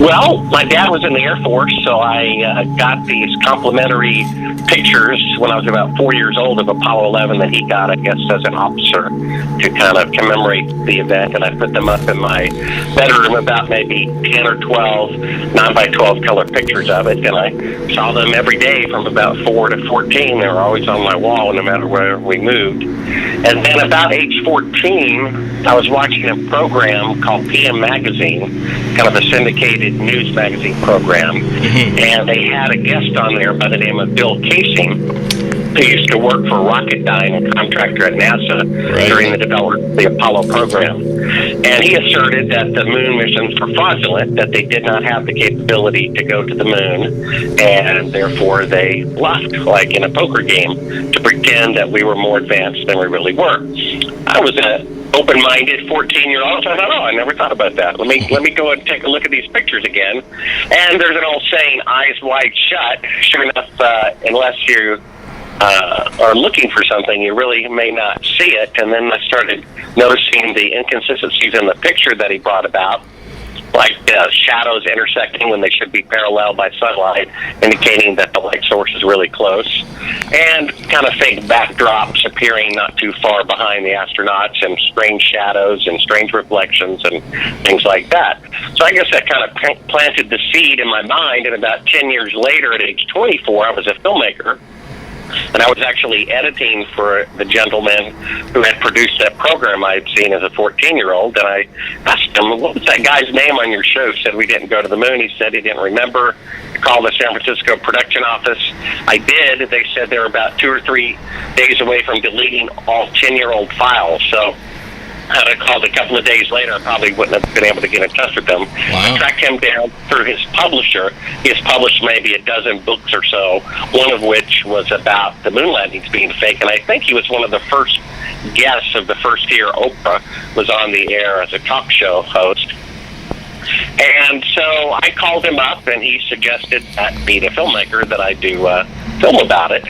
Well, my dad was in the Air Force, so I got these complimentary pictures when I was about 4 years old of Apollo 11 that he got, I guess, as an officer to kind of commemorate the event, and I put them up in my bedroom, about maybe 10 or 12 9 by 12 color pictures of it, and I saw them every day from about 4 to 14. They were always on my wall no matter where we moved. And then about age 14, I was watching a program called PM Magazine, kind of a syndicated news magazine program, and they had a guest on there by the name of Bill Casing, who used to work for Rocketdyne, a contractor at NASA, during the development of the Apollo program. And he asserted that the moon missions were fraudulent, that they did not have the capability to go to the moon, and therefore they bluffed, like in a poker game, to pretend that we were more advanced than we really were. I was an open-minded 14-year-old, so I thought, I never thought about that. Let me go and take a look at these pictures again. And there's an old saying, eyes wide shut. Sure enough, unless you are looking for something, you really may not see it. And then I started noticing the inconsistencies in the picture that he brought about, like shadows intersecting when they should be parallel by sunlight, indicating that the light source is really close, and kind of fake backdrops appearing not too far behind the astronauts, and strange shadows and strange reflections and things like that. So I guess that kind of planted the seed in my mind, and about 10 years later, at age 24, I was a filmmaker. And I was actually editing for the gentleman who had produced that program I had seen as a 14-year-old. And I asked him, what was that guy's name on your show? He said we didn't go to the moon. He said he didn't remember. I called the San Francisco production office. I did. They said they were about 2 or 3 days away from deleting all 10-year-old files. So had I called a couple of days later, I probably wouldn't have been able to get in touch with him. Wow. I tracked him down through his publisher. He has published maybe a dozen books or so, one of which was about the moon landings being fake, and I think he was one of the first guests of the first year Oprah was on the air as a talk show host. And so I called him up, and he suggested that being a filmmaker that I do film about it.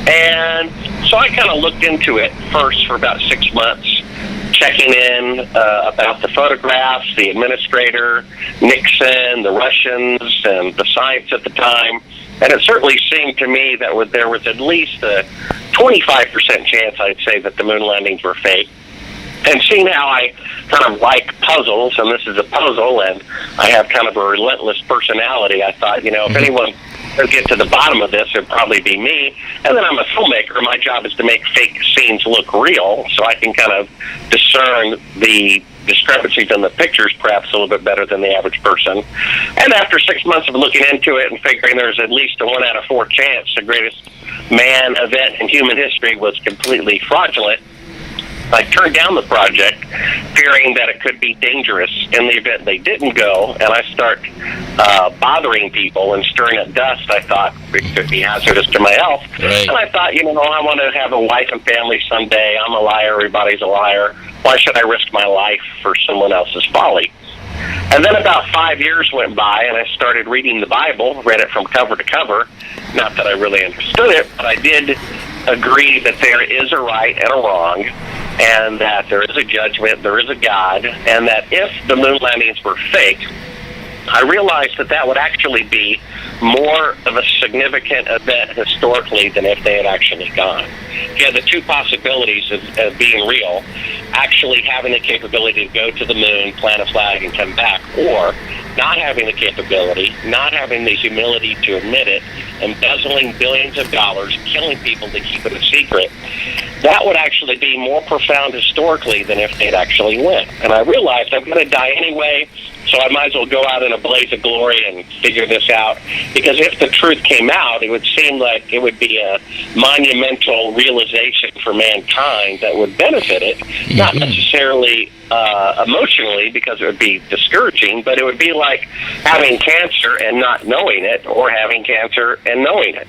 And so I kind of looked into it first for about 6 months, checking in about the photographs, the administrator, Nixon, the Russians, and the science at the time. And it certainly seemed to me that there was at least a 25% chance, I'd say, that the moon landings were fake. And seeing how I kind of like puzzles, and this is a puzzle, and I have kind of a relentless personality, I thought, if anyone could get to the bottom of this, it'd probably be me. And then I'm a filmmaker. My job is to make fake scenes look real, so I can kind of discern the discrepancies in the pictures perhaps a little bit better than the average person. And after 6 months of looking into it and figuring there's at least a 1 out of 4 chance the greatest man event in human history was completely fraudulent, I turned down the project, fearing that it could be dangerous in the event they didn't go, and I start bothering people and stirring up dust. I thought it could be hazardous to my health. Right. And I thought, I want to have a wife and family someday. I'm a liar. Everybody's a liar. Why should I risk my life for someone else's folly? And then about 5 years went by, and I started reading the Bible, read it from cover to cover. Not that I really understood it, but I did agree that there is a right and a wrong, and that there is a judgment, there is a God, and that if the moon landings were fake, I realized that would actually be more of a significant event historically than if they had actually gone. You had the two possibilities of being real, actually having the capability to go to the moon, plant a flag, and come back, or not having the capability, not having the humility to admit it, embezzling billions of dollars, killing people to keep it a secret. That would actually be more profound historically than if they'd actually went. And I realized I'm going to die anyway, so I might as well go out in a blaze of glory and figure this out. Because if the truth came out, it would seem like it would be a monumental realization for mankind that would benefit it, not necessarily emotionally, because it would be discouraging, but it would be like having cancer and not knowing it, or having cancer and knowing it.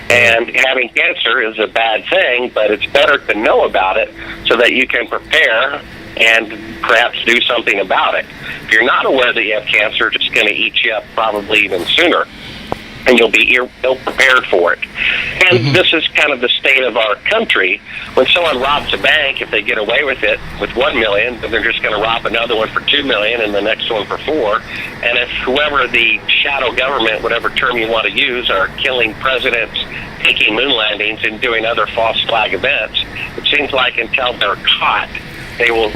And having cancer is a bad thing, but it's better to know about it so that you can prepare and perhaps do something about it. If you're not aware that you have cancer, it's going to eat you up probably even sooner. and you'll be ill-prepared for it. And this is kind of the state of our country. When someone robs a bank, if they get away with it with $1 million, then they're just going to rob another one for $2 million and the next one for $4 million. And if whoever the shadow government, whatever term you want to use, are killing presidents, taking moon landings, and doing other false flag events, it seems like until they're caught, they will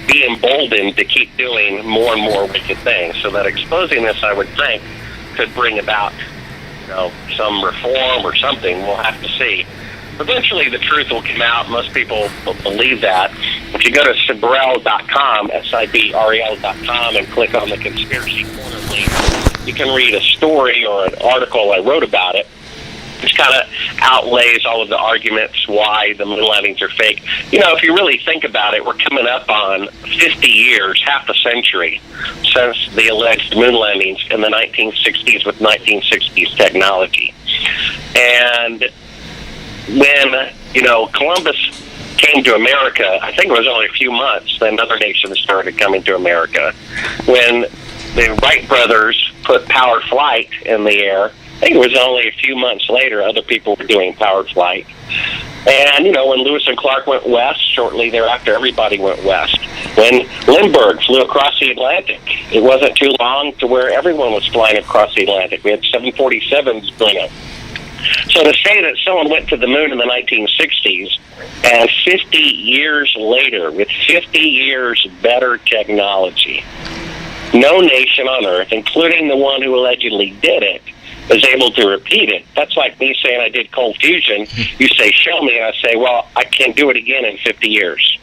be emboldened to keep doing more and more wicked things. So that exposing this, I would think, could bring about, some reform or something. We'll have to see. Eventually, the truth will come out. Most people believe that. If you go to Sibrel.com, SIBREL.com, and click on the Conspiracy Corner link, you can read a story or an article I wrote about it. Which kind of outlays all of the arguments why the moon landings are fake. If you really think about it, we're coming up on 50 years, half a century, since the alleged moon landings in the 1960s with 1960s technology. And when, Columbus came to America, I think it was only a few months, then other nations started coming to America. When the Wright brothers put powered flight in the air, I think it was only a few months later other people were doing powered flight. And, when Lewis and Clark went west, shortly thereafter everybody went west. When Lindbergh flew across the Atlantic, it wasn't too long to where everyone was flying across the Atlantic. We had 747s doing it. So to say that someone went to the moon in the 1960s, and 50 years later, with 50 years better technology, no nation on Earth, including the one who allegedly did it, is able to repeat it. That's like me saying I did cold fusion. You say, show me, and I say, well, I can't do it again in 50 years.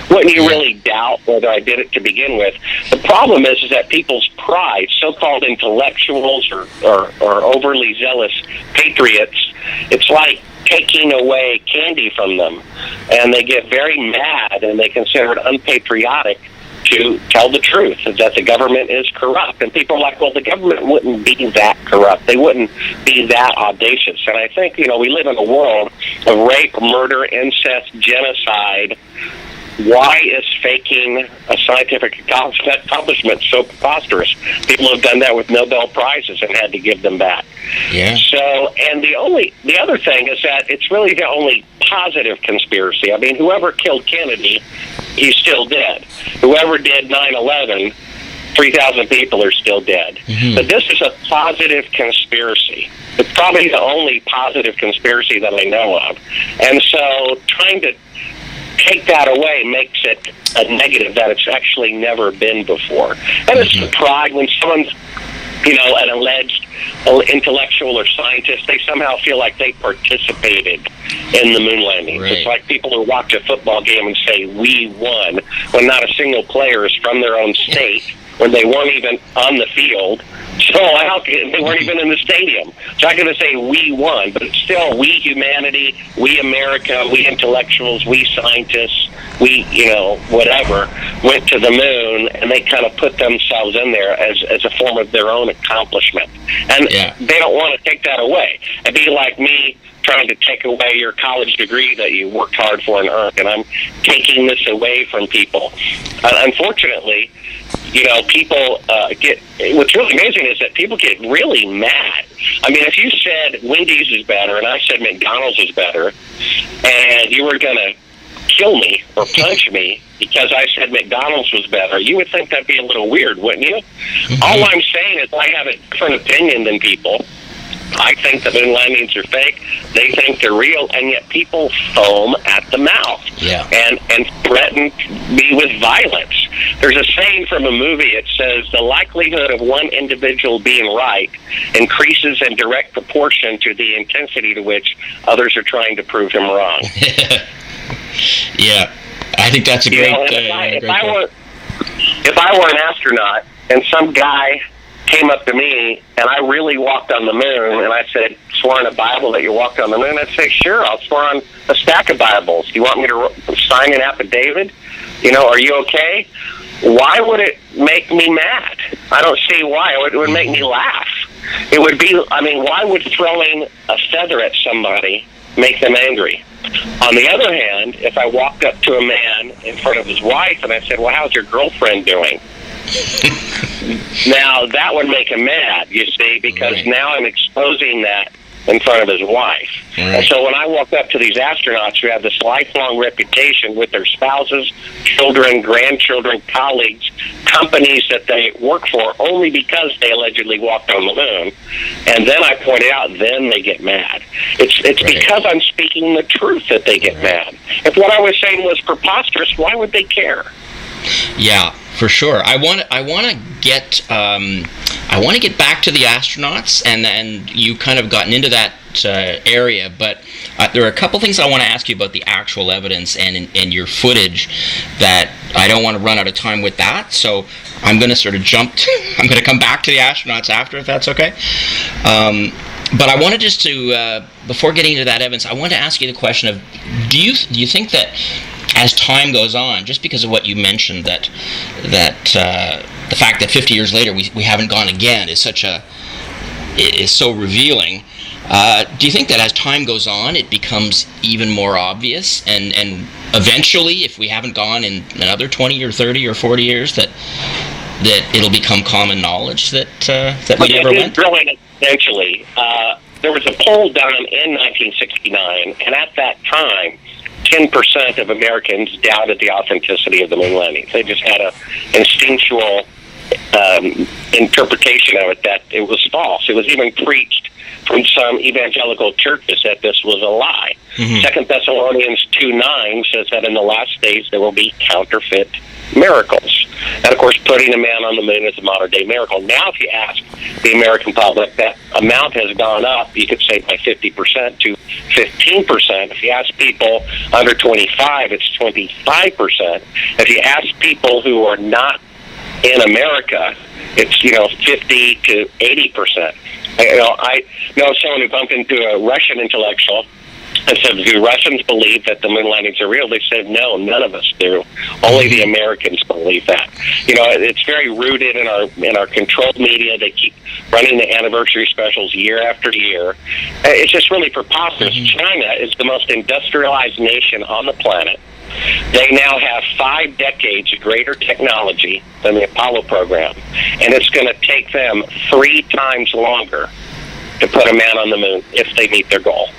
Wouldn't you really doubt whether I did it to begin with? The problem is that people's pride, so-called intellectuals or overly zealous patriots, it's like taking away candy from them. And they get very mad, and they consider it unpatriotic to tell the truth, that the government is corrupt. And people are like, well, the government wouldn't be that corrupt. They wouldn't be that audacious. And I think, we live in a world of rape, murder, incest, genocide. Why is faking a scientific accomplishment so preposterous? People have done that with Nobel Prizes and had to give them back. Yeah. So, and the other thing is that it's really the only positive conspiracy. I mean, whoever killed Kennedy, he's still dead. Whoever did 9/11, 3,000 people are still dead. Mm-hmm. But this is a positive conspiracy. It's probably the only positive conspiracy that I know of. And so trying to take that away makes it a negative that it's actually never been before. And it's the pride when someone's, an alleged intellectual or scientist, they somehow feel like they participated in the moon landings. Right. It's like people who watch a football game and say, we won, when not a single player is from their own state, when they weren't even on the field. So they weren't even in the stadium. So I'm going to say we won, but it's still we humanity, we America, we intellectuals, we scientists, we, whatever, went to the moon, and they kind of put themselves in there as a form of their own accomplishment. And they don't want to take that away. It'd be like me trying to take away your college degree that you worked hard for and earned, and I'm taking this away from people. Unfortunately, people what's really amazing is that people get really mad. I mean, if you said Wendy's is better and I said McDonald's is better, and you were going to kill me or punch me because I said McDonald's was better, you would think that'd be a little weird, wouldn't you? Mm-hmm. All I'm saying is I have a different opinion than people. I think the moon landings are fake. They think they're real, and yet people foam at the mouth and threaten me with violence. There's a saying from a movie. It says, the likelihood of one individual being right increases in direct proportion to the intensity to which others are trying to prove him wrong. Yeah, I think that's a great if I were an astronaut and some guy came up to me and I really walked on the moon and I said, swear on a Bible that you walked on the moon, I'd say, sure, I'll swear on a stack of Bibles. Do you want me to sign an affidavit? Are you okay? Why would it make me mad? I don't see why. It would make me laugh. It would be, why would throwing a feather at somebody make them angry? On the other hand, if I walked up to a man in front of his wife and I said, well, how's your girlfriend doing? Now, that would make him mad, you see, because now I'm exposing that in front of his wife. And so when I walk up to these astronauts who have this lifelong reputation with their spouses, children, grandchildren, colleagues, companies that they work for only because they allegedly walked on the moon, and then I point it out, then they get mad. It's because I'm speaking the truth that they get mad. If what I was saying was preposterous, why would they care? Yeah, for sure. I want to get back to the astronauts, and you kind of gotten into that area, but there are a couple things I want to ask you about the actual evidence and your footage that I don't want to run out of time with that. So I'm going to sort of I'm going to come back to the astronauts after, if that's okay. But I wanted just to, before getting into that evidence, I want to ask you the question of, do you think that as time goes on, just because of what you mentioned, that the fact that 50 years later we haven't gone again is so revealing, do you think that as time goes on it becomes even more obvious, and eventually, if we haven't gone in another 20 or 30 or 40 years, that it'll become common knowledge that we never went? Really, eventually. There was a poll done in 1969, and at that time, 10% of Americans doubted the authenticity of the moon landings. They just had an instinctual interpretation of it that it was false. It was even preached from some evangelical churches that this was a lie. 2 Thessalonians 2:9 says that in the last days there will be counterfeit miracles. And, of course, putting a man on the moon is a modern-day miracle. Now, if you ask the American public, that amount has gone up, you could say, by 50% to 15%. If you ask people under 25, it's 25%. If you ask people who are not in America, it's, 50 to 80%. I know someone who bumped into a Russian intellectual and said, do Russians believe that the moon landings are real? They said, no, none of us do. Only the Americans believe that. It's very rooted in our controlled media. They keep running the anniversary specials year after year. It's just really preposterous. China is the most industrialized nation on the planet. They now have 5 decades of greater technology than the Apollo program, and it's going to take them 3 times longer to put a man on the moon if they meet their goal.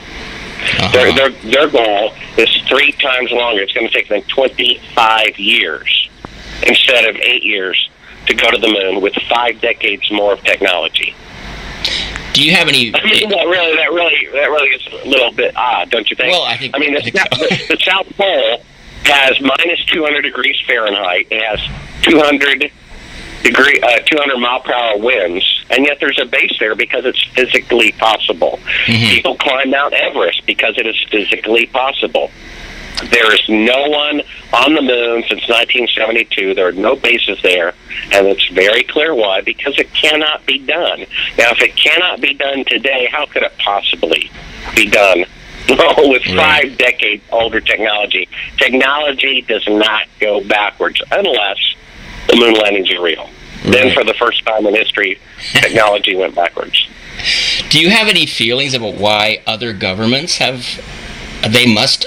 Their goal is 3 times longer. It's going to take them 25 years instead of 8 years to go to the moon with 5 decades more of technology. Do you have any? I mean, that really is a little bit odd, don't you think? Well, I think. The South Pole has minus 200 degrees Fahrenheit. It has 200 mile per hour winds, and yet there's a base there because it's physically possible. People climb Mount Everest because it is physically possible. There is no one on the moon since 1972. There are no bases there, and it's very clear why, because it cannot be done. Now, if it cannot be done today, how could it possibly be done with 5 decades older technology? Technology does not go backwards unless the moon landings are real. Then, for the first time in history, technology went backwards. Do you have any feelings about why other governments have? They must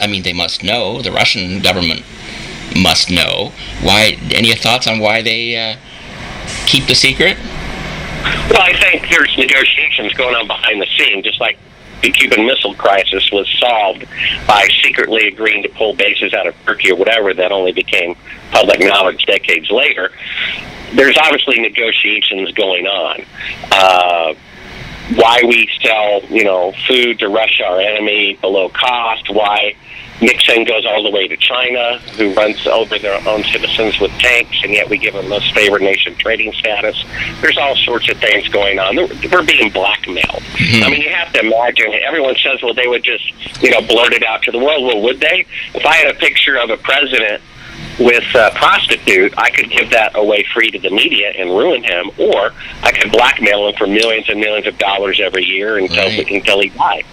know. The Russian government must know. Why? Any thoughts on why they keep the secret? Well, I think there's negotiations going on behind the scenes, just like the Cuban Missile Crisis was solved by secretly agreeing to pull bases out of Turkey or whatever. That only became public knowledge decades later. There's obviously negotiations going on. Why we sell, food to Russia, our enemy, below cost, why Nixon goes all the way to China, who runs over their own citizens with tanks, and yet we give them most favored nation trading status. There's all sorts of things going on. We're being blackmailed. I mean, you have to imagine, everyone says, well, they would just, blurt it out to the world. Well, would they? If I had a picture of a president with a prostitute, I could give that away free to the media and ruin him, or I could blackmail him for millions and millions of dollars every year until he died.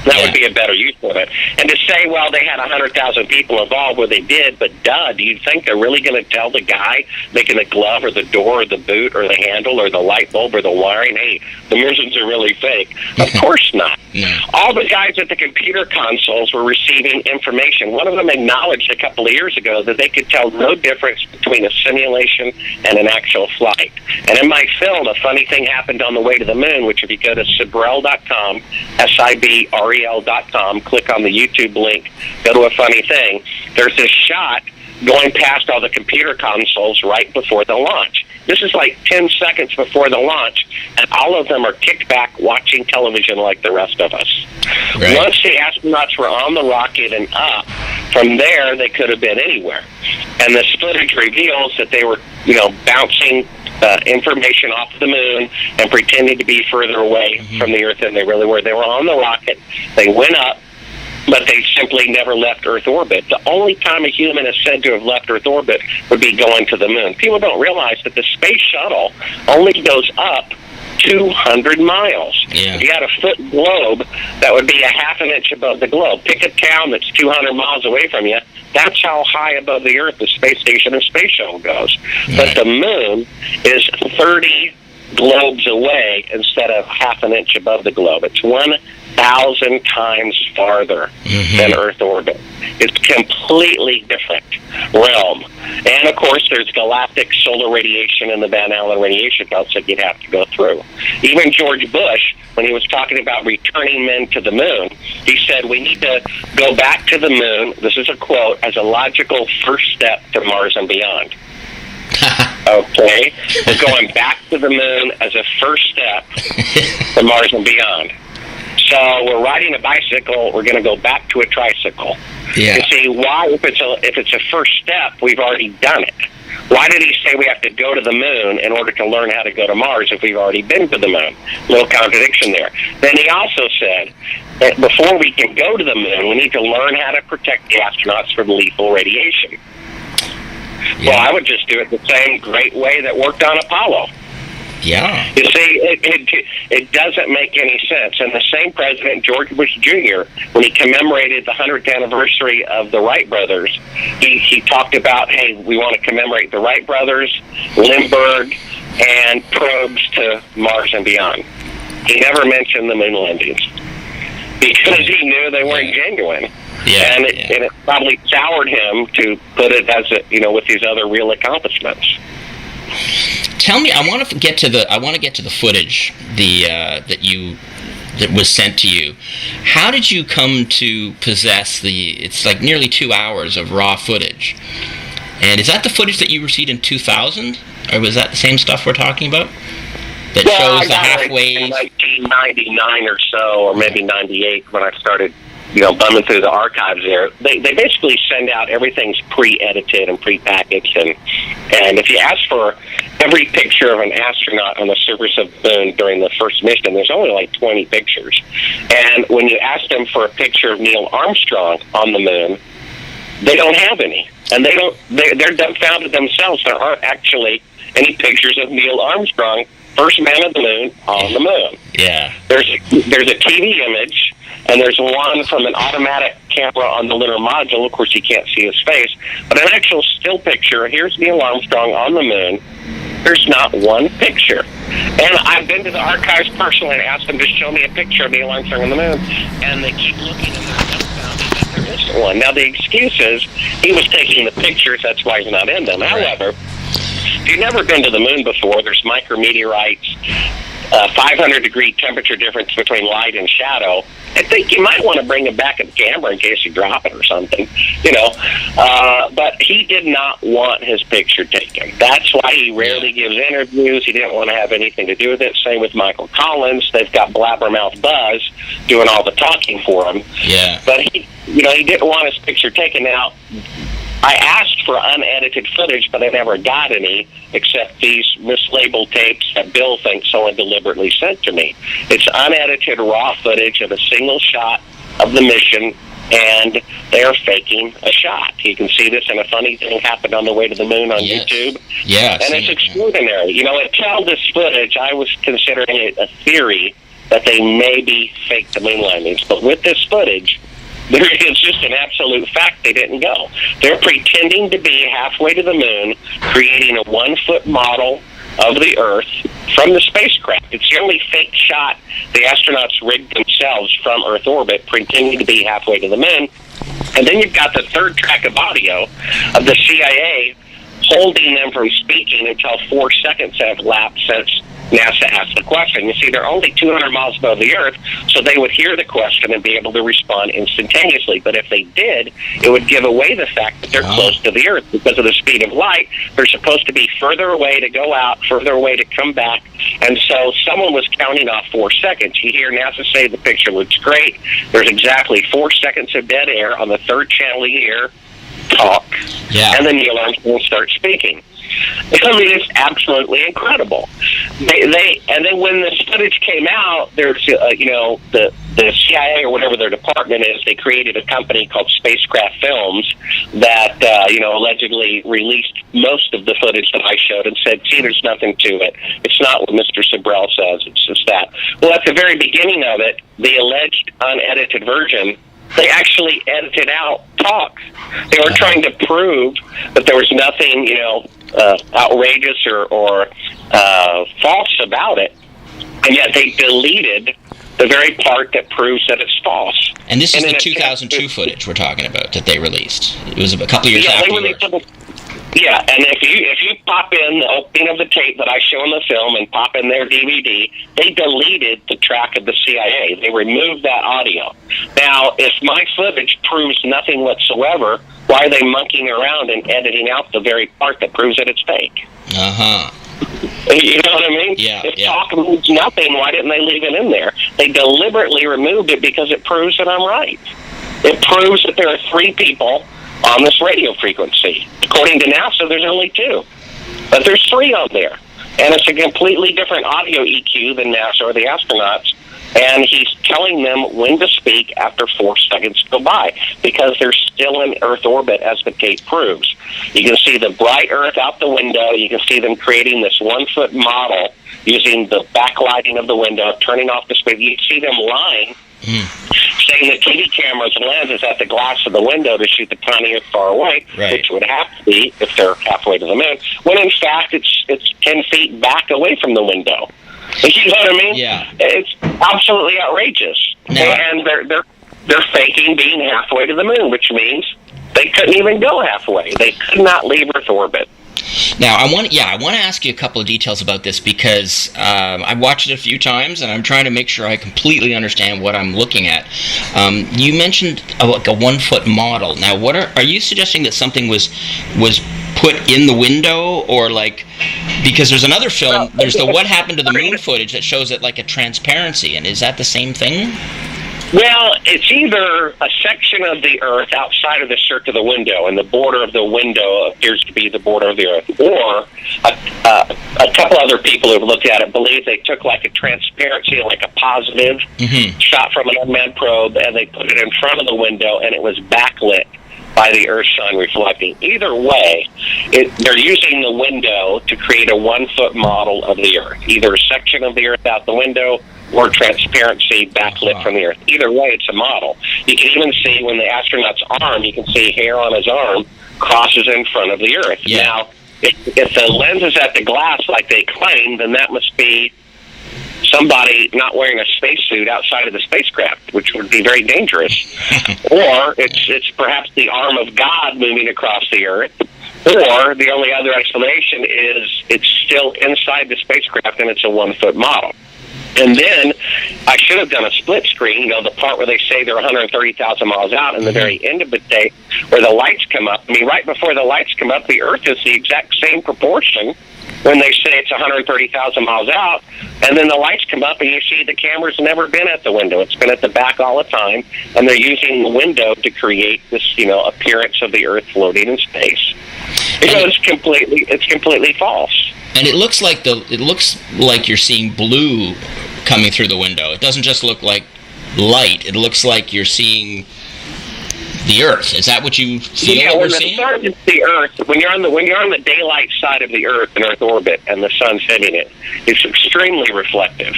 That would be a better use of it. And to say, well, they had 100,000 people involved, well, they did, but do you think they're really going to tell the guy making the glove or the door or the boot or the handle or the light bulb or the wiring, hey, the missions are really fake? Of course not. No. All the guys at the computer consoles were receiving information. One of them acknowledged a couple of years ago that they could tell no difference between a simulation and an actual flight. And in my film, a funny thing happened on the way to the moon, which if you go to Sibrel.com, Sibrel.com, click on the YouTube link, go to a funny thing, there's this shot going past all the computer consoles right before the launch. This is like 10 seconds before the launch, and all of them are kicked back watching television like the rest of us. Right. Once the astronauts were on the rocket and up, from there they could have been anywhere. And this footage reveals that they were, bouncing information off the moon and pretending to be further away from the Earth than they really were. They were on the rocket. They went up, but they simply never left Earth orbit. The only time a human is said to have left Earth orbit would be going to the moon. People don't realize that the space shuttle only goes up 200 miles. Yeah. If you had a foot globe, that would be a half an inch above the globe. Pick a town that's 200 miles away from you. That's how high above the Earth the space station and space shuttle goes. Right. But the moon is 30 globes away instead of half an inch above the globe. It's 1,000 times farther than Earth orbit. It's completely different realm. And, of course, there's galactic solar radiation and the Van Allen radiation belts that you'd have to go through. Even George Bush, when he was talking about returning men to the moon, he said, we need to go back to the moon, this is a quote, as a logical first step to Mars and beyond. Okay? We're going back to the moon as a first step to Mars and beyond. So we're riding a bicycle, we're going to go back to a tricycle. Yeah. You see, why, if it's a first step, we've already done it. Why did he say we have to go to the moon in order to learn how to go to Mars if we've already been to the moon? Little contradiction there. Then he also said that before we can go to the moon, we need to learn how to protect the astronauts from lethal radiation. Yeah. Well, I would just do it the same great way that worked on Apollo. Yeah. You see, it doesn't make any sense. And the same president, George Bush Jr., when he commemorated the 100th anniversary of the Wright brothers, he talked about, hey, we want to commemorate the Wright brothers, Lindbergh, and probes to Mars and beyond. He never mentioned the moon landings because he knew they weren't genuine. Yeah, and it probably soured him to put it as with these other real accomplishments. Tell me, I want to get to the footage that was sent to you. How did you come to possess it's like nearly 2 hours of raw footage? And is that the footage that you received in 2000, or was that the same stuff we're talking about? That shows the halfway. In 1999 or so, or maybe 98, when I started bumming through the archives there, they basically send out everything's pre-edited and pre-packaged, and if you ask for every picture of an astronaut on the surface of the moon during the first mission, there's only like 20 pictures. And when you ask them for a picture of Neil Armstrong on the moon, they don't have any. And they're dumbfounded themselves. There aren't actually any pictures of Neil Armstrong, first man of the moon, on the moon. Yeah. There's a TV image, and there's one from an automatic camera on the lunar module. Of course, you can't see his face. But an actual still picture, here's Neil Armstrong on the moon. There's not one picture. And I've been to the archives personally and asked them to show me a picture of Neil Armstrong on the moon, and they keep looking and they're dumbfounded that there isn't one. Now, the excuse is he was taking the pictures, that's why he's not in them. Right. However, if you've never been to the moon before, there's micrometeorites, 500-degree temperature difference between light and shadow. I think you might want to bring a backup camera in case you drop it or something, But he did not want his picture taken. That's why he rarely gives interviews. He didn't want to have anything to do with it. Same with Michael Collins. They've got Blabbermouth Buzz doing all the talking for him. Yeah. But he didn't want his picture taken. Now, I asked for unedited footage, but I never got any, except these mislabeled tapes that Bill thinks someone deliberately sent to me. It's unedited raw footage of a single shot of the mission, and they're faking a shot. You can see this, and a funny thing happened on the way to the moon on YouTube. Yeah. And it's extraordinary. Until this footage, I was considering it a theory that they maybe faked the moon landings. But with this footage, it's just an absolute fact they didn't go. They're pretending to be halfway to the moon, creating a 1-foot model of the Earth from the spacecraft. It's the only fake shot the astronauts rigged themselves from Earth orbit, pretending to be halfway to the moon. And then you've got the third track of audio of the CIA holding them from speaking until 4 seconds have lapsed since NASA asked the question. You see, they're only 200 miles above the Earth, so they would hear the question and be able to respond instantaneously. But if they did, it would give away the fact that they're close to the Earth because of the speed of light. They're supposed to be further away to go out, further away to come back. And so someone was counting off 4 seconds. You hear NASA say the picture looks great. There's exactly 4 seconds of dead air on the third channel you hear talk. Yeah. And then Neil Armstrong starts speaking. I mean, it's absolutely incredible. And then when the footage came out, there's the CIA or whatever their department is, they created a company called Spacecraft Films that allegedly released most of the footage that I showed and said, "See, there's nothing to it. It's not what Mr. Sabrell says. It's just that." Well, at the very beginning of it, the alleged unedited version, they actually edited out talk. They were trying to prove that there was nothing, outrageous or false about it, and yet they deleted the very part that proves that it's false. And this is the 2002 footage we're talking about that they released. It was a couple of years after yours. Yeah, and if you pop in the opening of the tape that I show in the film and pop in their DVD, they deleted the track of the CIA. They removed that audio. Now, if my footage proves nothing whatsoever, why are they monkeying around and editing out the very part that proves that it's fake? Uh-huh. You know what I mean? Yeah. If talk means nothing, why didn't they leave it in there? They deliberately removed it because it proves that I'm right. It proves that there are 3 people on this radio frequency. According to NASA, there's only 2. But there's 3 on there. And it's a completely different audio EQ than NASA or the astronauts. And he's telling them when to speak after 4 seconds go by because they're still in Earth orbit, as the tape proves. You can see the bright Earth out the window. You can see them creating this 1-foot model using the backlighting of the window, turning off the space. You see them lying, saying the TV camera's lens is at the glass of the window to shoot the tiny Earth far away, which would have to be if they're halfway to the moon, when in fact it's 10 feet back away from the window. You know what I mean? Yeah. It's absolutely outrageous. And they're faking being halfway to the moon, which means they couldn't even go halfway. They could not leave Earth orbit. Now, I want to ask you a couple of details about this because I've watched it a few times and I'm trying to make sure I completely understand what I'm looking at. You mentioned a 1-foot model. Now, are you suggesting that something was put in the window, or because there's another film, there's the What Happened to the Moon footage that shows it like a transparency, and is that the same thing? Well, it's either a section of the Earth outside of the cirque of the window, and the border of the window appears to be the border of the Earth, or a couple other people who have looked at it believe they took like a transparency, like a positive shot from an unmanned probe, and they put it in front of the window, and it was backlit by the Earth sun reflecting. Either way, they're using the window to create a 1-foot model of the Earth, either a section of the Earth out the window or transparency backlit from the Earth. Either way, it's a model. You can even see when the astronaut's arm, you can see hair on his arm crosses in front of the Earth. Yeah. Now, if the lens is at the glass like they claim, then that must be somebody not wearing a spacesuit outside of the spacecraft, which would be very dangerous. Or it's perhaps the arm of God moving across the Earth. Or the only other explanation is it's still inside the spacecraft and it's a 1-foot model. And then I should have done a split screen, the part where they say they're 130,000 miles out, and the very end of the tape where the lights come up. I mean, right before the lights come up, the Earth is the exact same proportion when they say it's 130,000 miles out, and then the lights come up and you see the camera's never been at the window. It's been at the back all the time, and they're using the window to create this, appearance of the Earth floating in space. It's completely false. And it looks like you're seeing blue coming through the window. It doesn't just look like light. It looks like you're seeing the Earth. Is that what you feel Yeah, that we're when the seeing? sun hits the Earth, when you're on the daylight side of the Earth in Earth orbit, and the sun's hitting it, it's extremely reflective.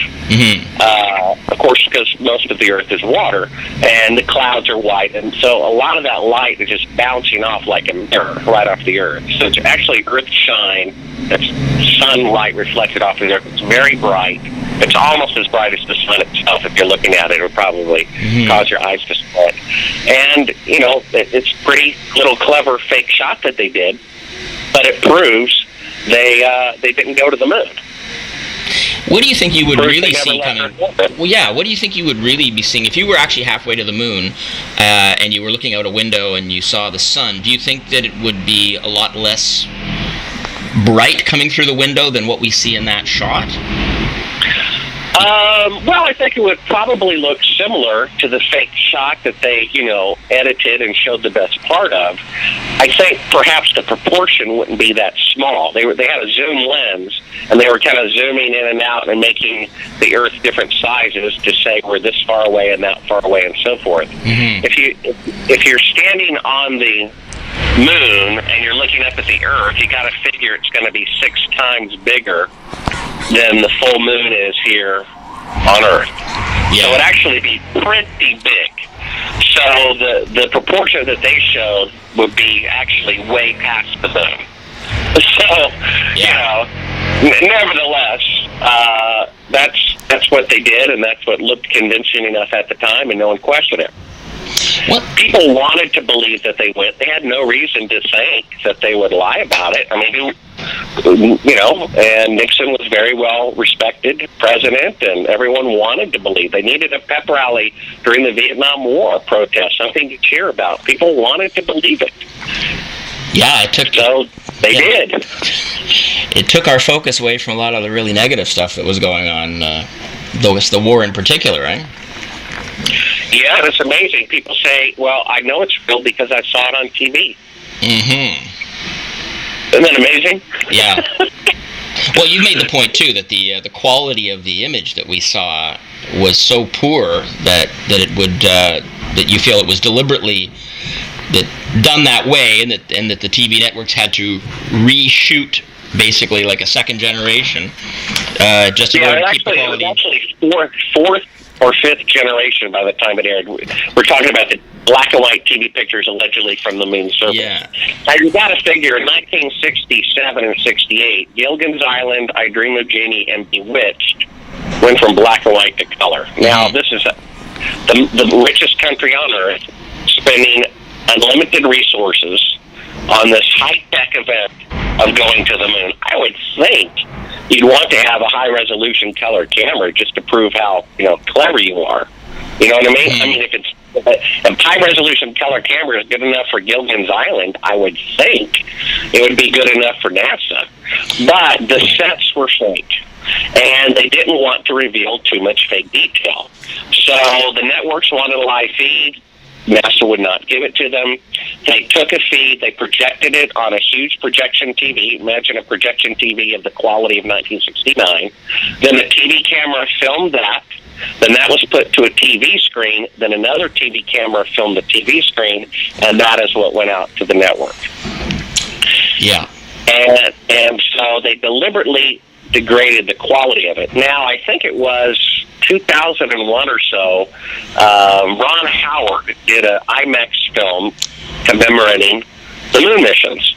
Of course, because most of the Earth is water, and the clouds are white, and so a lot of that light is just bouncing off like a mirror right off the Earth. So it's actually Earth shine. That's sunlight reflected off of the Earth. It's very bright. It's almost as bright as the sun itself. If you're looking at it, it would probably cause your eyes to sweat. And it's pretty little clever fake shot that they did, but it proves they didn't go to the moon. What do you think you would Proves really they never see left coming? Earth orbit. Well, yeah. What do you think you would really be seeing if you were actually halfway to the moon and you were looking out a window and you saw the sun? Do you think that it would be a lot less bright coming through the window than what we see in that shot? Well, I think it would probably look similar to the fake shot that they, edited and showed the best part of. I think perhaps the proportion wouldn't be that small. They had a zoom lens, and they were kind of zooming in and out and making the Earth different sizes to say we're this far away and that far away and so forth. If you're standing on the moon and you're looking up at the Earth, you got to figure it's going to be 6 times bigger than the full moon is here on Earth. Yeah. So it'd actually be pretty big. So the proportion that they showed would be actually way past the moon. So, nevertheless, that's what they did, and that's what looked convincing enough at the time, and no one questioned it. What? People wanted to believe that they went. They had no reason to think that they would lie about it. I mean, and Nixon was very well respected president, and everyone wanted to believe. They needed a pep rally during the Vietnam War protest, something to cheer about. People wanted to believe it. Yeah, it took. So they did. It took our focus away from a lot of the really negative stuff that was going on, though it's the war in particular, right? Yeah, it's amazing. People say, well, I know it's real because I saw it on TV. Isn't that amazing? Yeah. Well, you made the point, too, that the quality of the image that we saw was so poor that it would that you feel it was deliberately done that way, and that the TV networks had to reshoot basically like a second generation just in order to keep the quality. It was actually fourth or fifth generation by the time it aired. We're talking about the black and white TV pictures allegedly from the moon surface. Yeah. Now, you got to figure in 1967 and 68, Gilligan's Island, I Dream of Jeannie, and Bewitched went from black and white to color. Now, this is the richest country on Earth spending unlimited resources on this high-tech event of going to the moon. I would think you'd want to have a high-resolution color camera just to prove how clever you are. You know what I mean? I mean, if a high-resolution color camera is good enough for Gilligan's Island, I would think it would be good enough for NASA. But the sets were fake, and they didn't want to reveal too much fake detail. So the networks wanted a live feed. NASA would not give it to them. They took a feed, they projected it on a huge projection TV. Imagine a projection TV of the quality of 1969. Then the TV camera filmed that. Then that was put to a TV screen. Then another TV camera filmed the TV screen, and that is what went out to the network. Yeah. And so they deliberately degraded the quality of it. Now, I think it was 2001 or so, Ron Howard did an IMAX film commemorating the moon missions.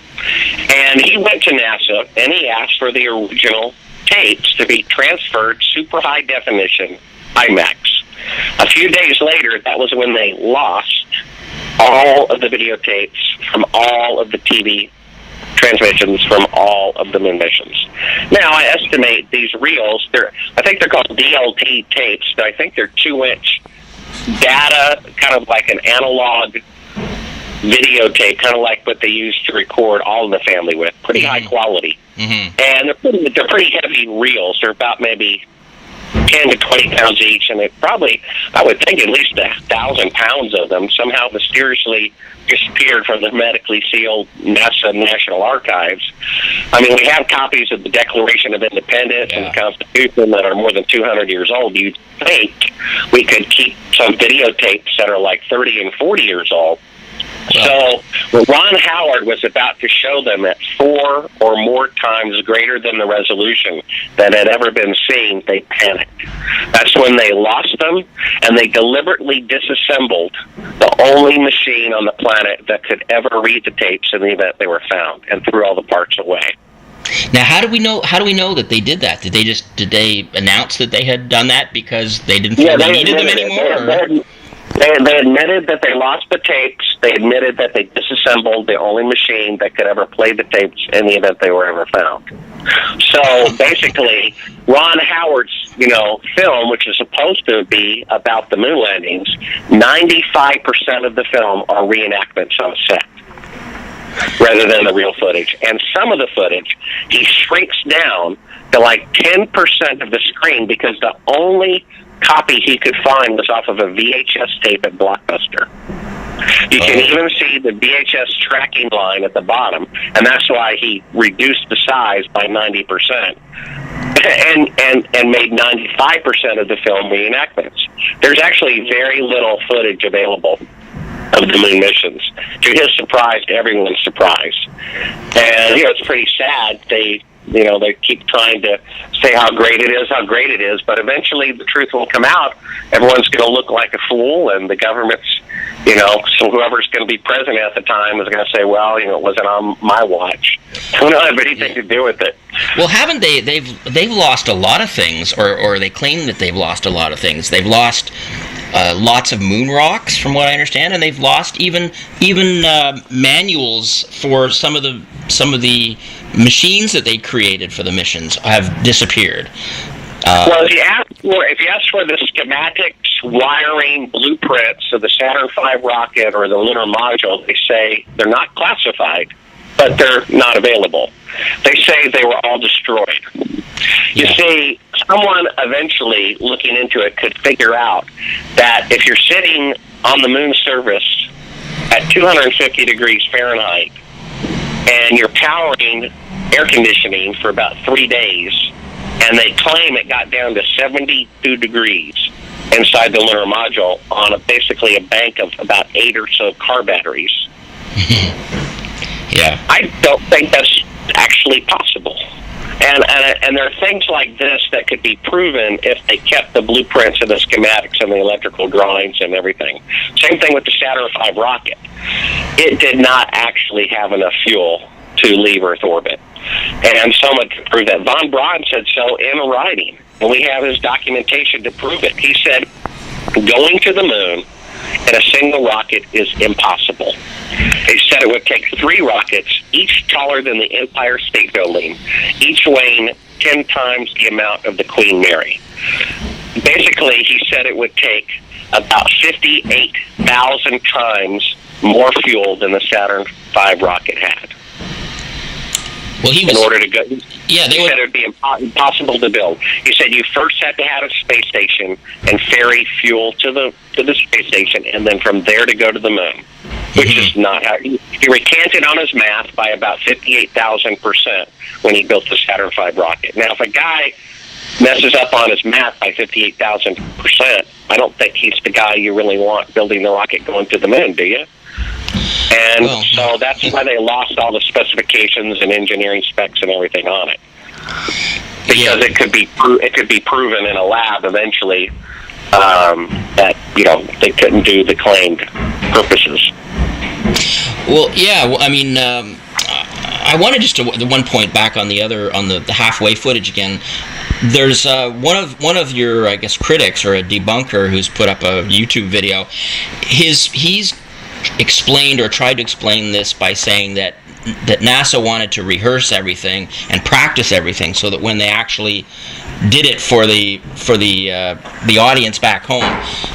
And he went to NASA and he asked for the original tapes to be transferred super high definition IMAX. A few days later, that was when they lost all of the videotapes from all of the TV transmissions from all of the moon missions. Now, I estimate these reels, I think they're called DLT tapes, but I think they're 2-inch data, kind of like an analog videotape, kind of like what they use to record All in the Family with. Pretty high quality. And they're pretty heavy reels. They're about maybe 10 to 20 pounds each, and it probably, I would think, at least 1,000 pounds of them somehow mysteriously disappeared from the hermetically sealed NASA National Archives. I mean, we have copies of the Declaration of Independence and the Constitution that are more than 200 years old. You'd think we could keep some videotapes that are like 30 and 40 years old So when Ron Howard was about to show them at 4 or more times greater than the resolution that had ever been seen, they panicked. That's when they lost them, and they deliberately disassembled the only machine on the planet that could ever read the tapes in the event they were found, and threw all the parts away. Now, how do we know that they did that? Did they announce that they had done that because they didn't feel they needed them anymore? They admitted that they lost the tapes. They admitted that they disassembled the only machine that could ever play the tapes in the event they were ever found. So basically, Ron Howard's, film, which is supposed to be about the moon landings, 95% of the film are reenactments on set, rather than the real footage. And some of the footage, he shrinks down to like 10% of the screen because the only copy he could find was off of a VHS tape at Blockbuster. You can even see the VHS tracking line at the bottom, and that's why he reduced the size by 90%. And made 95% of the film reenactments. There's actually very little footage available of the moon missions. To his surprise, to everyone's surprise. And, it's pretty sad. They keep trying to say how great it is, but eventually the truth will come out. Everyone's going to look like a fool, and the government's, so whoever's going to be president at the time is going to say, well, it wasn't on my watch. I don't have anything to do with it. Well, haven't they? They've lost a lot of things, or they claim that they've lost a lot of things. They've lost lots of moon rocks, from what I understand, and they've lost even manuals for some of the machines that they created for the missions have disappeared. Well, if you ask for the schematics, wiring, blueprints of the Saturn V rocket or the lunar module, they say they're not classified, but they're not available. They say they were all destroyed. You see, someone eventually looking into it could figure out that if you're sitting on the moon surface at 250 degrees Fahrenheit and you're powering air conditioning for about 3 days, and they claim it got down to 72 degrees inside the lunar module on basically a bank of about 8 or so car batteries. Yeah. I don't think that's actually possible. And there are things like this that could be proven if they kept the blueprints and the schematics and the electrical drawings and everything. Same thing with the Saturn V rocket. It did not actually have enough fuel to leave Earth orbit. And someone could prove that. Von Braun said so in writing, and we have his documentation to prove it. He said, going to the moon in a single rocket is impossible. He said it would take 3 rockets, each taller than the Empire State Building, each weighing 10 times the amount of the Queen Mary. Basically, he said it would take about 58,000 times more fuel than the Saturn V rocket had. Well, in order to go. Yeah, he said it would be impossible to build. He said you first had to have a space station and ferry fuel to the space station, and then from there to go to the moon, which is not how he recanted on his math by about 58,000% when he built the Saturn V rocket. Now, if a guy messes up on his math by 58,000%, I don't think he's the guy you really want building the rocket going to the moon, do you? And so that's why they lost all the specifications and engineering specs and everything on it, because it could be proven in a lab eventually that they couldn't do the claimed purposes. Well, yeah. Well, I mean, I wanted just to the one point back on the halfway footage again. There's one of your, I guess, critics or a debunker who's put up a YouTube video. He's explained or tried to explain this by saying that NASA wanted to rehearse everything and practice everything so that when they actually did it for the audience back home,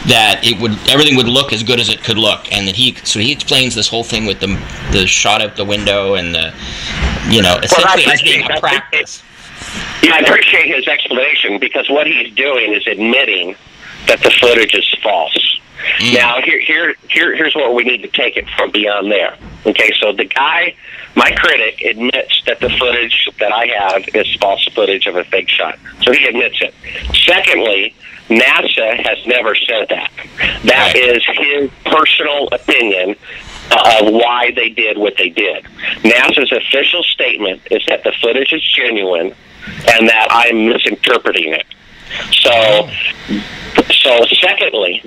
that everything would look as good as it could look, and that he explains this whole thing with the shot out the window and the essentially as being a practice. Yeah, I appreciate his explanation, because what he's doing is admitting that the footage is false. Now, here's where we need to take it from beyond there. Okay, so the guy, my critic, admits that the footage that I have is false footage of a fake shot. So he admits it. Secondly, NASA has never said that. That is his personal opinion of why they did what they did. NASA's official statement is that the footage is genuine and that I'm misinterpreting it. So secondly,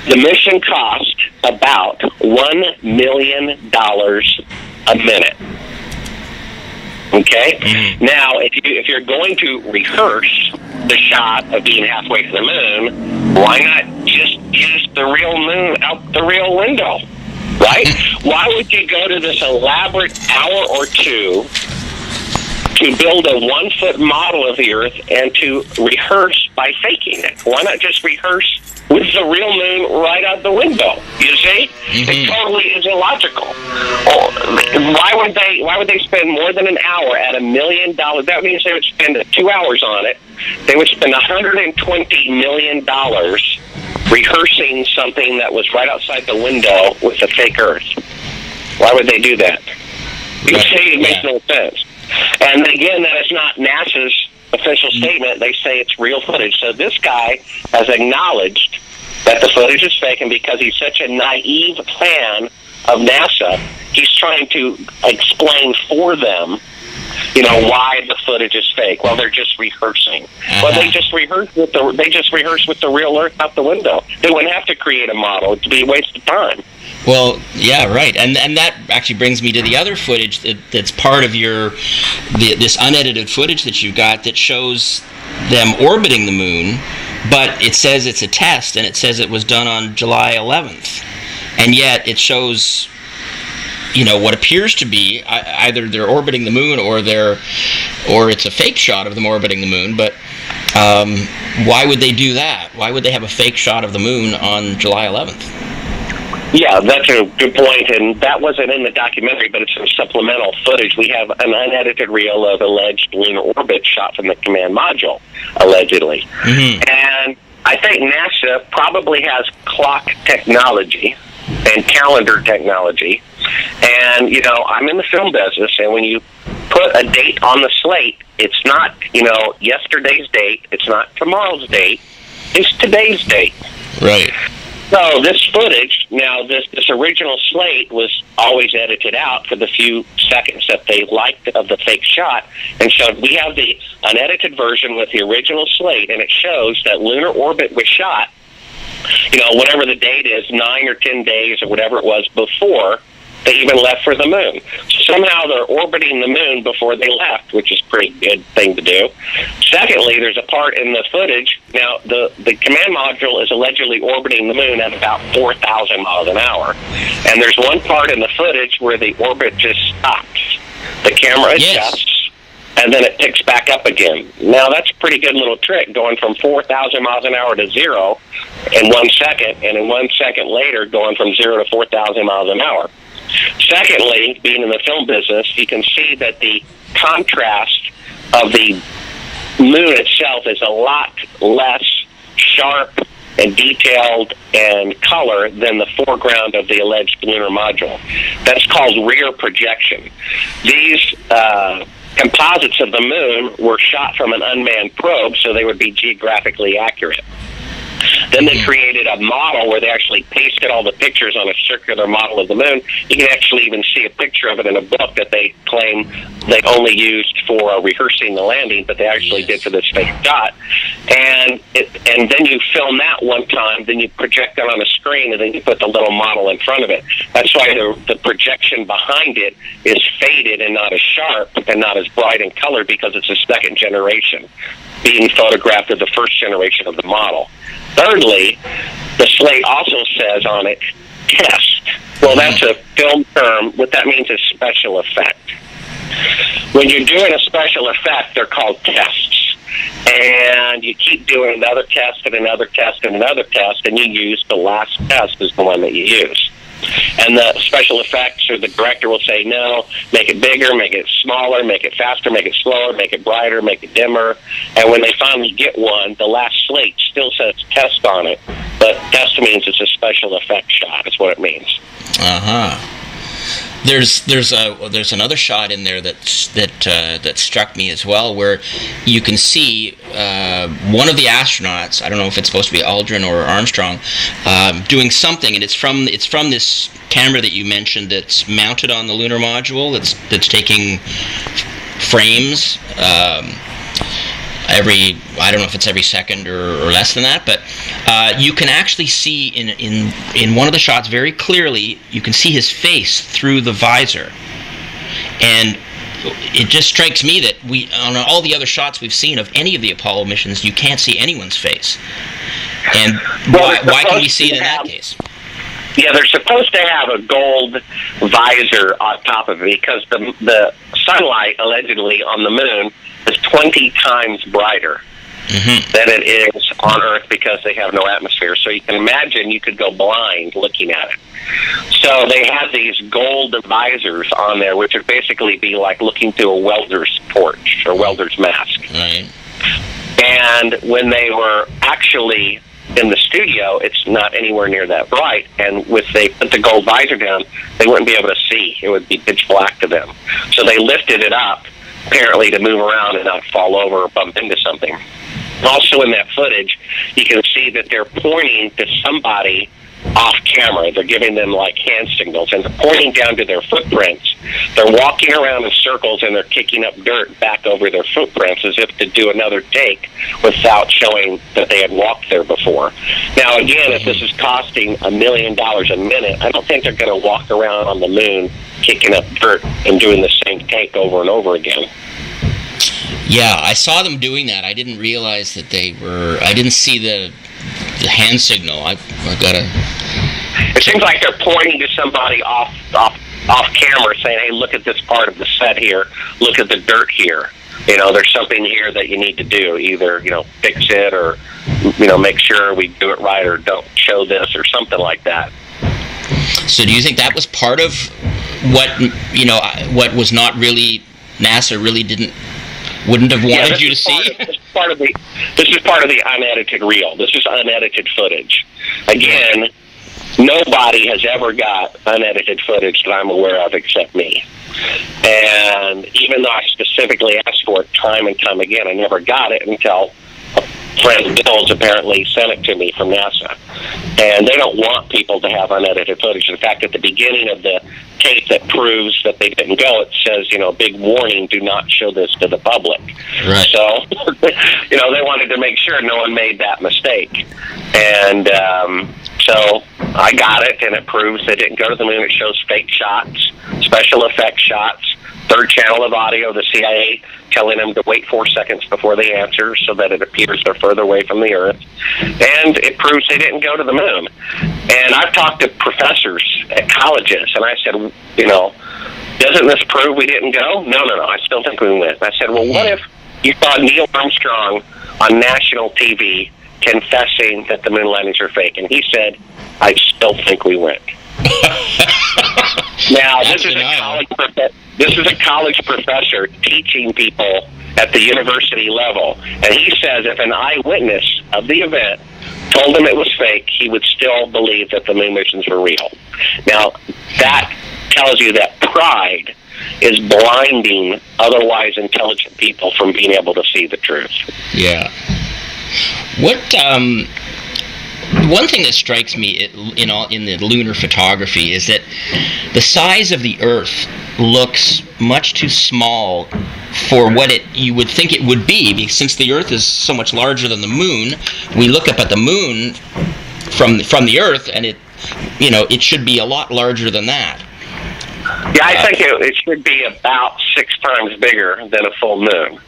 the mission cost about $1 million a minute. Okay? Mm-hmm. Now, if you're going to rehearse the shot of being halfway to the moon, why not just use the real moon out the real window? Right? Why would you go to this elaborate hour or two to build a 1-foot model of the Earth and to rehearse by faking it? Why not just rehearse with the real moon right out the window? You see? Mm-hmm. It totally is illogical. Why would they spend more than an hour at $1 million? That means they would spend 2 hours on it. They would spend $120 million rehearsing something that was right outside the window with a fake Earth. Why would they do that? You say it makes no sense. And again, that is not NASA's official statement. They say it's real footage. So this guy has acknowledged that the footage is fake, and because he's such a naive fan of NASA, he's trying to explain for them, why the footage is fake. Well, they're just rehearsing. Well, they just rehearse with the real Earth out the window. They wouldn't have to create a model. It'd be a waste of time. Well, yeah, right, and that actually brings me to the other footage that's part of this unedited footage that you've got that shows them orbiting the moon, but it says it's a test, and it says it was done on July 11th, and yet it shows, what appears to be either they're orbiting the moon or it's a fake shot of them orbiting the moon. But why would they do that? Why would they have a fake shot of the moon on July 11th? Yeah, that's a good point, and that wasn't in the documentary, but it's some supplemental footage. We have an unedited reel of alleged lunar orbit shot from the command module, allegedly. Mm-hmm. And I think NASA probably has clock technology and calendar technology. And, I'm in the film business, and when you put a date on the slate, it's not, yesterday's date, it's not tomorrow's date, it's today's date. Right. So this footage, now this original slate was always edited out for the few seconds that they liked of the fake shot, and so we have the unedited version with the original slate, and it shows that lunar orbit was shot, whatever the date is, 9 or 10 days or whatever it was before they even left for the moon. Somehow they're orbiting the moon before they left, which is a pretty good thing to do. Secondly, there's a part in the footage. Now, the command module is allegedly orbiting the moon at about 4,000 miles an hour. And there's one part in the footage where the orbit just stops. The camera adjusts, and then it picks back up again. Now, that's a pretty good little trick, going from 4,000 miles an hour to 0 in 1 second, and in 1 second later going from 0 to 4,000 miles an hour. Secondly, being in the film business, you can see that the contrast of the moon itself is a lot less sharp and detailed and color than the foreground of the alleged lunar module. That's called rear projection. These composites of the moon were shot from an unmanned probe, so they would be geographically accurate. Then they created a model where they actually pasted all the pictures on a circular model of the moon. You can actually even see a picture of it in a book that they claim they only used for rehearsing the landing, but they actually did for this fake shot. And then you film that one time, then you project it on a screen, and then you put the little model in front of it. That's why the projection behind it is faded and not as sharp and not as bright in color, because it's a second generation being photographed of the first generation of the model. Thirdly, the slate also says on it, test. Well, that's a film term. What that means is special effect. When you're doing a special effect, they're called tests. And you keep doing another test and another test and another test, and you use the last test as the one that you use. And the special effects, or the director will say, no, make it bigger, make it smaller, make it faster, make it slower, make it brighter, make it dimmer. And when they finally get one, the last slate still says test on it. But test means it's a special effect shot, is what it means. Uh-huh. There's another shot in there that struck me as well, where you can see one of the astronauts. I don't know if it's supposed to be Aldrin or Armstrong, doing something, and it's from this camera that you mentioned that's mounted on the lunar module. That's taking frames. I don't know if it's every second or less than that, but you can actually see in one of the shots very clearly, you can see his face through the visor. And it just strikes me that on all the other shots we've seen of any of the Apollo missions, you can't see anyone's face. And why can we see it in that case? Yeah, they're supposed to have a gold visor on top of it because the sunlight, allegedly, on the moon is 20 times brighter than it is on Earth because they have no atmosphere. So you can imagine you could go blind looking at it. So they had these gold visors on there, which would basically be like looking through a welder's torch or welder's mask. Right. And when they were actually in the studio, it's not anywhere near that bright, and if they put the gold visor down, they wouldn't be able to see. It would be pitch black to them. So they lifted it up, apparently to move around and not fall over or bump into something. Also in that footage, you can see that they're pointing to somebody off camera. They're giving them like hand signals, and they're pointing down to their footprints. They're walking around in circles, and they're kicking up dirt back over their footprints as if to do another take without showing that they had walked there before. Now, again, if this is costing $1 million a minute, I don't think they're going to walk around on the moon kicking up dirt and doing the same take over and over again. Yeah, I saw them doing that. I didn't realize that I didn't see the hand signal. I've got to... It seems like they're pointing to somebody off camera saying, hey, look at this part of the set here. Look at the dirt here. There's something here that you need to do. Either, fix it or, make sure we do it right or don't show this or something like that. So do you think that was part of what was not really, NASA really wouldn't have wanted you to see? This is part of the unedited reel. This is unedited footage. Again, nobody has ever got unedited footage that I'm aware of except me. And even though I specifically asked for it time and time again, I never got it until a friend Bill's apparently sent it to me from NASA. And they don't want people to have unedited footage. In fact, at the beginning of the tape that proves that they didn't go, it says, big warning, do not show this to the public. Right. So, they wanted to make sure no one made that mistake. And so I got it, and it proves they didn't go to the moon. It shows fake shots, special effects shots, third channel of audio, the CIA telling them to wait 4 seconds before they answer so that it appears they're further away from the Earth. And it proves they didn't go to the moon. And I've talked to professors at colleges, and I said, doesn't this prove we didn't go? No, I still think we went. I said, well, what if you saw Neil Armstrong on national TV confessing that the moon landings are fake? And he said, I still think we went. Now, this is a college professor teaching people at the university level, and he says if an eyewitness of the event told him it was fake, he would still believe that the moon missions were real. Now, that tells you that pride is blinding otherwise intelligent people from being able to see the truth. Yeah. One thing that strikes me in the lunar photography is that the size of the Earth looks much too small for what you would think it would be, because since the Earth is so much larger than the Moon, we look up at the Moon from the Earth, and it should be a lot larger than that. Yeah, I think it should be about 6 times bigger than a full moon,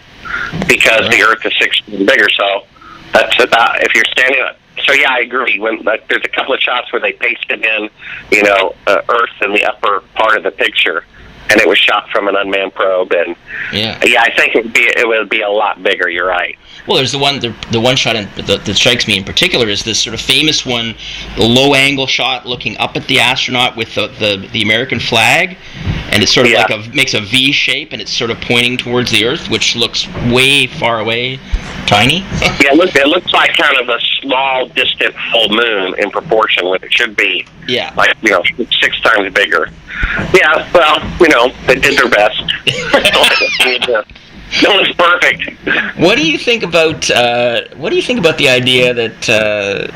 because the Earth is 6 times bigger. So that's about, if you're standing up. So yeah, I agree. There's a couple of shots where they pasted in, Earth in the upper part of the picture, and it was shot from an unmanned probe. And yeah, I think it would be a lot bigger. You're right. Well, there's the one shot that strikes me in particular is this sort of famous one, the low angle shot looking up at the astronaut with the American flag, and it's sort of makes a V shape, and it's sort of pointing towards the Earth, which looks way far away. Tiny? Yeah, it looks like kind of a small, distant full moon in proportion when it should be, Yeah. like, 6 times bigger. Yeah, well, they did their best. No one's perfect. What do you think about the idea that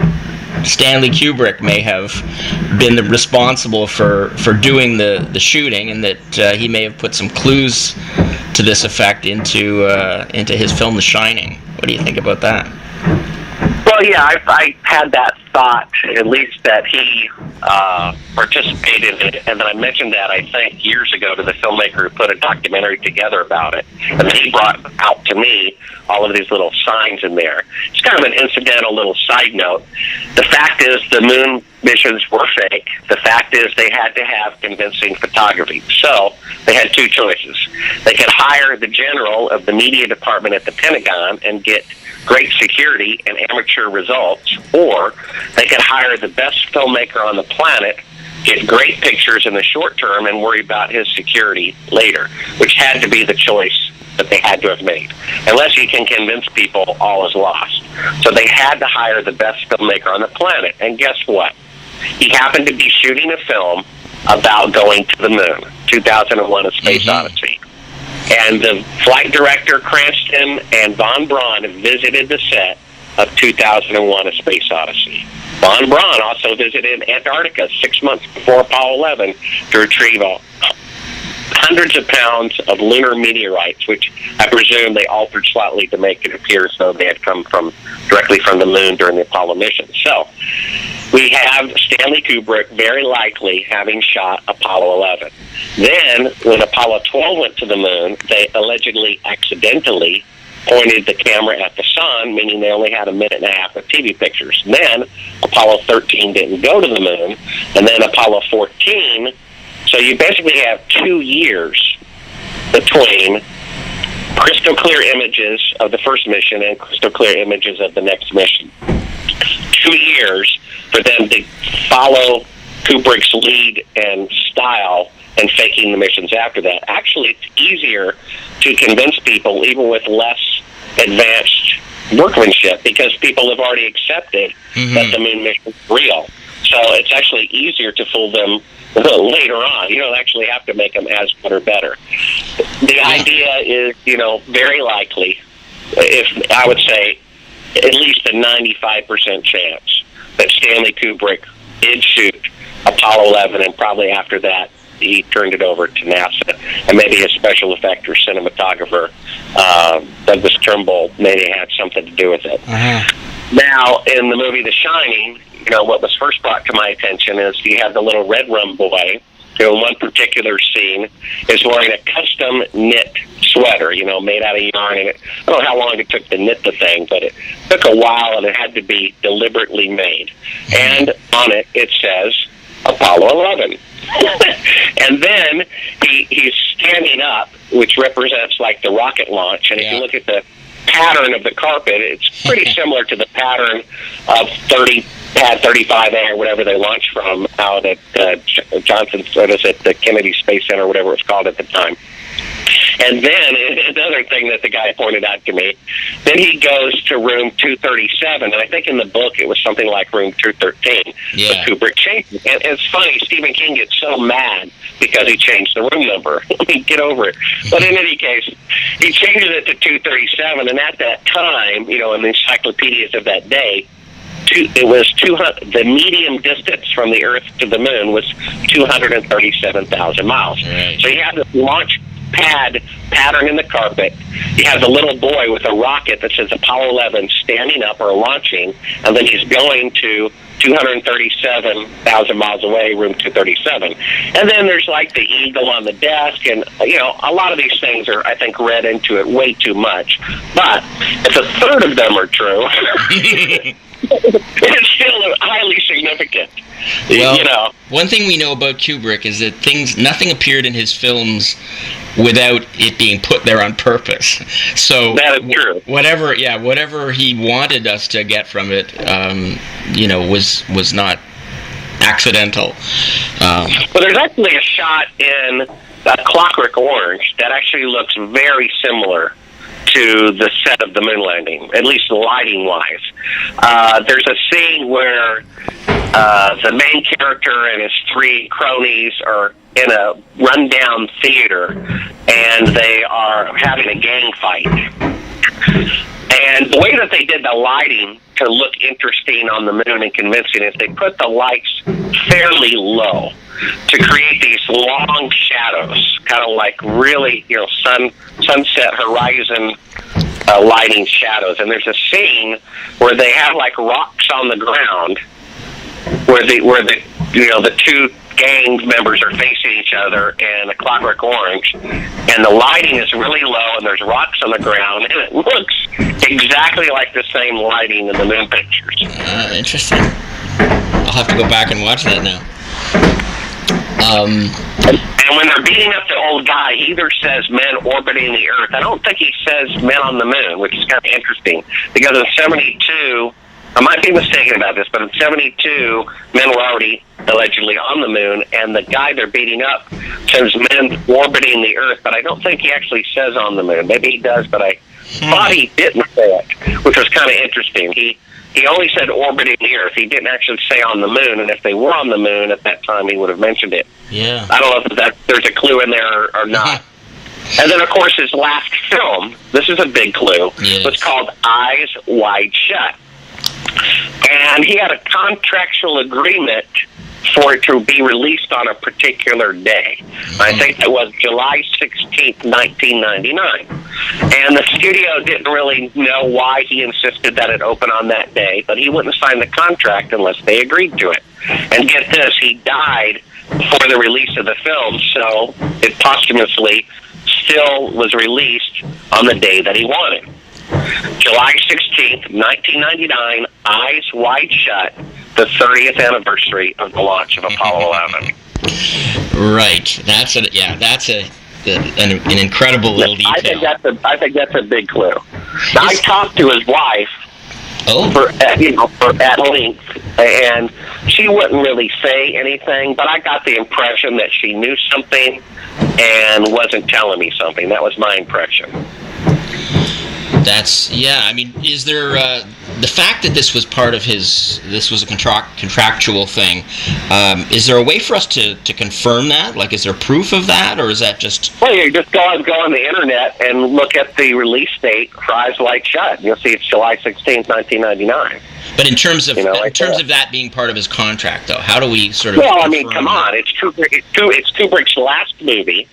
Stanley Kubrick may have been responsible for doing the shooting, and that he may have put some clues to this effect into his film The Shining? What do you think about that? Well, yeah, I had that thought, at least that he participated in it, and then I mentioned that, I think, years ago to the filmmaker who put a documentary together about it, and then he brought out to me all of these little signs in there. It's kind of an incidental little side note. The fact is the moon missions were fake. The fact is they had to have convincing photography. So they had 2 choices. They could hire the general of the media department at the Pentagon and get great security and amateur results, or they could hire the best filmmaker on the planet, get great pictures in the short term, and worry about his security later, which had to be the choice that they had to have made. Unless you can convince people, all is lost. So they had to hire the best filmmaker on the planet, and guess what? He happened to be shooting a film about going to the moon, 2001: A Space Odyssey. And the flight director, Cranston, and Von Braun visited the set of 2001: A Space Odyssey. Von Braun also visited Antarctica 6 months before Apollo 11 to retrieve hundreds of pounds of lunar meteorites, which I presume they altered slightly to make it appear as though they had come directly from the moon during the Apollo mission. So we have Stanley Kubrick very likely having shot Apollo 11. Then, when Apollo 12 went to the moon, they allegedly accidentally pointed the camera at the sun, meaning they only had a minute and a half of TV pictures. And then Apollo 13 didn't go to the moon, and then Apollo 14. So you basically have 2 years between crystal clear images of the first mission and crystal clear images of the next mission. 2 years for them to follow Kubrick's lead and style and faking the missions after that. Actually, it's easier to convince people, even with less advanced workmanship, because people have already accepted that the moon mission is real. So it's actually easier to fool them later on. You don't actually have to make them as good or better. The idea is, very likely, if I would say at least a 95% chance that Stanley Kubrick did shoot Apollo 11, and probably after that he turned it over to NASA, and maybe a special effect or cinematographer, Douglas Turnbull, maybe had something to do with it. Now, in the movie The Shining, what was first brought to my attention is you have the little red rum boy who in one particular scene is wearing a custom knit sweater, made out of yarn. And I don't know how long it took to knit the thing, but it took a while, and it had to be deliberately made. And on it, it says Apollo 11. And then he's standing up, which represents like the rocket launch. And if you look at the pattern of the carpet, it's pretty similar to the pattern of Pad 35A or whatever they launched from out at Johnson, at the Kennedy Space Center, or whatever it was called at the time. And then, another thing that the guy pointed out to me, then he goes to room 237, and I think in the book it was something like room 213. Yeah. But Kubrick changed it. And it's funny, Stephen King gets so mad because he changed the room number. I mean, get over it. But in any case, he changes it to 237, and at that time, in the encyclopedias of that day, it was 200. The medium distance from the Earth to the Moon was 237,000 miles. Right. So you have this launch pad pattern in the carpet. You have the little boy with a rocket that says Apollo 11 standing up or launching, and then he's going to 237,000 miles away, room 237. And then there's like the eagle on the desk, and a lot of these things are, I think, read into it way too much. But if a third of them are true, it's still highly significant. Well, one thing we know about Kubrick is that nothing appeared in his films without it being put there on purpose. So that is true. Whatever he wanted us to get from it, was not accidental. Well, there's actually a shot in Clockwork Orange that actually looks very similar to the set of the moon landing, at least lighting-wise. There's a scene where the main character and his three cronies are in a rundown theater, and they are having a gang fight. And the way that they did the lighting to look interesting on the moon and convincing is they put the lights fairly low to create these long shadows, kind of like really, sunset horizon lighting shadows. And there's a scene where they have like rocks on the ground where the two gang members are facing each other in A Clockwork Orange, and the lighting is really low, and there's rocks on the ground, and it looks exactly like the same lighting in the moon pictures. Interesting. I'll have to go back and watch that now. And when they're beating up the old guy, he either says men orbiting the Earth. I don't think he says men on the moon, which is kind of interesting, because in 72, I might be mistaken about this, but in 72, men were already allegedly on the moon, and the guy they're beating up says men orbiting the Earth, but I don't think he actually says on the moon. Maybe he does, but I thought he didn't say it, which was kind of interesting. He only said orbiting the Earth. He didn't actually say on the moon, and if they were on the moon at that time, he would have mentioned it. Yeah. I don't know if there's a clue in there or not. And then, of course, his last film, this is a big clue, was called Eyes Wide Shut. And he had a contractual agreement for it to be released on a particular day. I think it was July 16th, 1999. And the studio didn't really know why he insisted that it open on that day, but he wouldn't sign the contract unless they agreed to it. And get this, he died before the release of the film, so it posthumously still was released on the day that he wanted. July 16th, 1999, Eyes Wide Shut, the 30th anniversary of the launch of Apollo 11. Right. That's an incredible little detail. I think that's a big clue. Now, I talked to his wife at length, and she wouldn't really say anything, but I got the impression that she knew something and wasn't telling me something. That was my impression. Is there the fact that this was part of this was a contractual thing, is there a way for us to confirm that? Like, is there proof of that, or is that just... Well, you just go on the internet and look at the release date for Eyes Wide Shut. You'll see it's July 16th, 1999. But in terms of that being part of his contract, though, how do we sort of... Well, I mean, come on. It's Kubrick's last movie.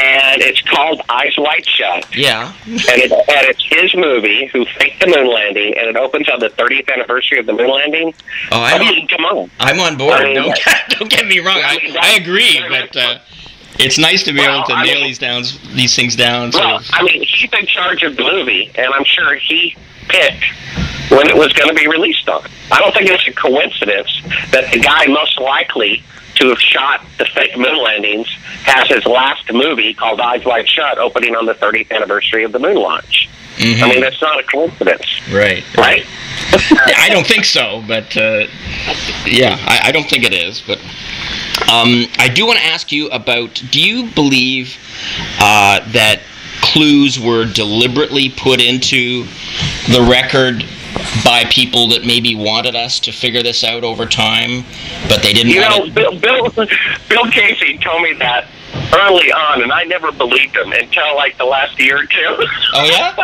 And it's called Eyes Wide Shut. Yeah. and it's his movie, Who Faked the Moon Landing, and it opens on the 30th anniversary of the moon landing. Oh, come on. I'm on board. Don't get me wrong. I agree, but it's nice to be able to nail these things down. He's in charge of the movie, and I'm sure he picked when it was going to be released on. I don't think it's a coincidence that the guy most likely to have shot the fake moon landings has his last movie called Eyes Wide Shut opening on the 30th anniversary of the moon launch. Mm-hmm. I mean, that's not a coincidence. Right? I don't think so, but I don't think it is. But I do want to ask you about, do you believe that clues were deliberately put into the record by people that maybe wanted us to figure this out over time, but they didn't want it? Bill Casey told me that early on, and I never believed him until like the last year or two. Oh, yeah?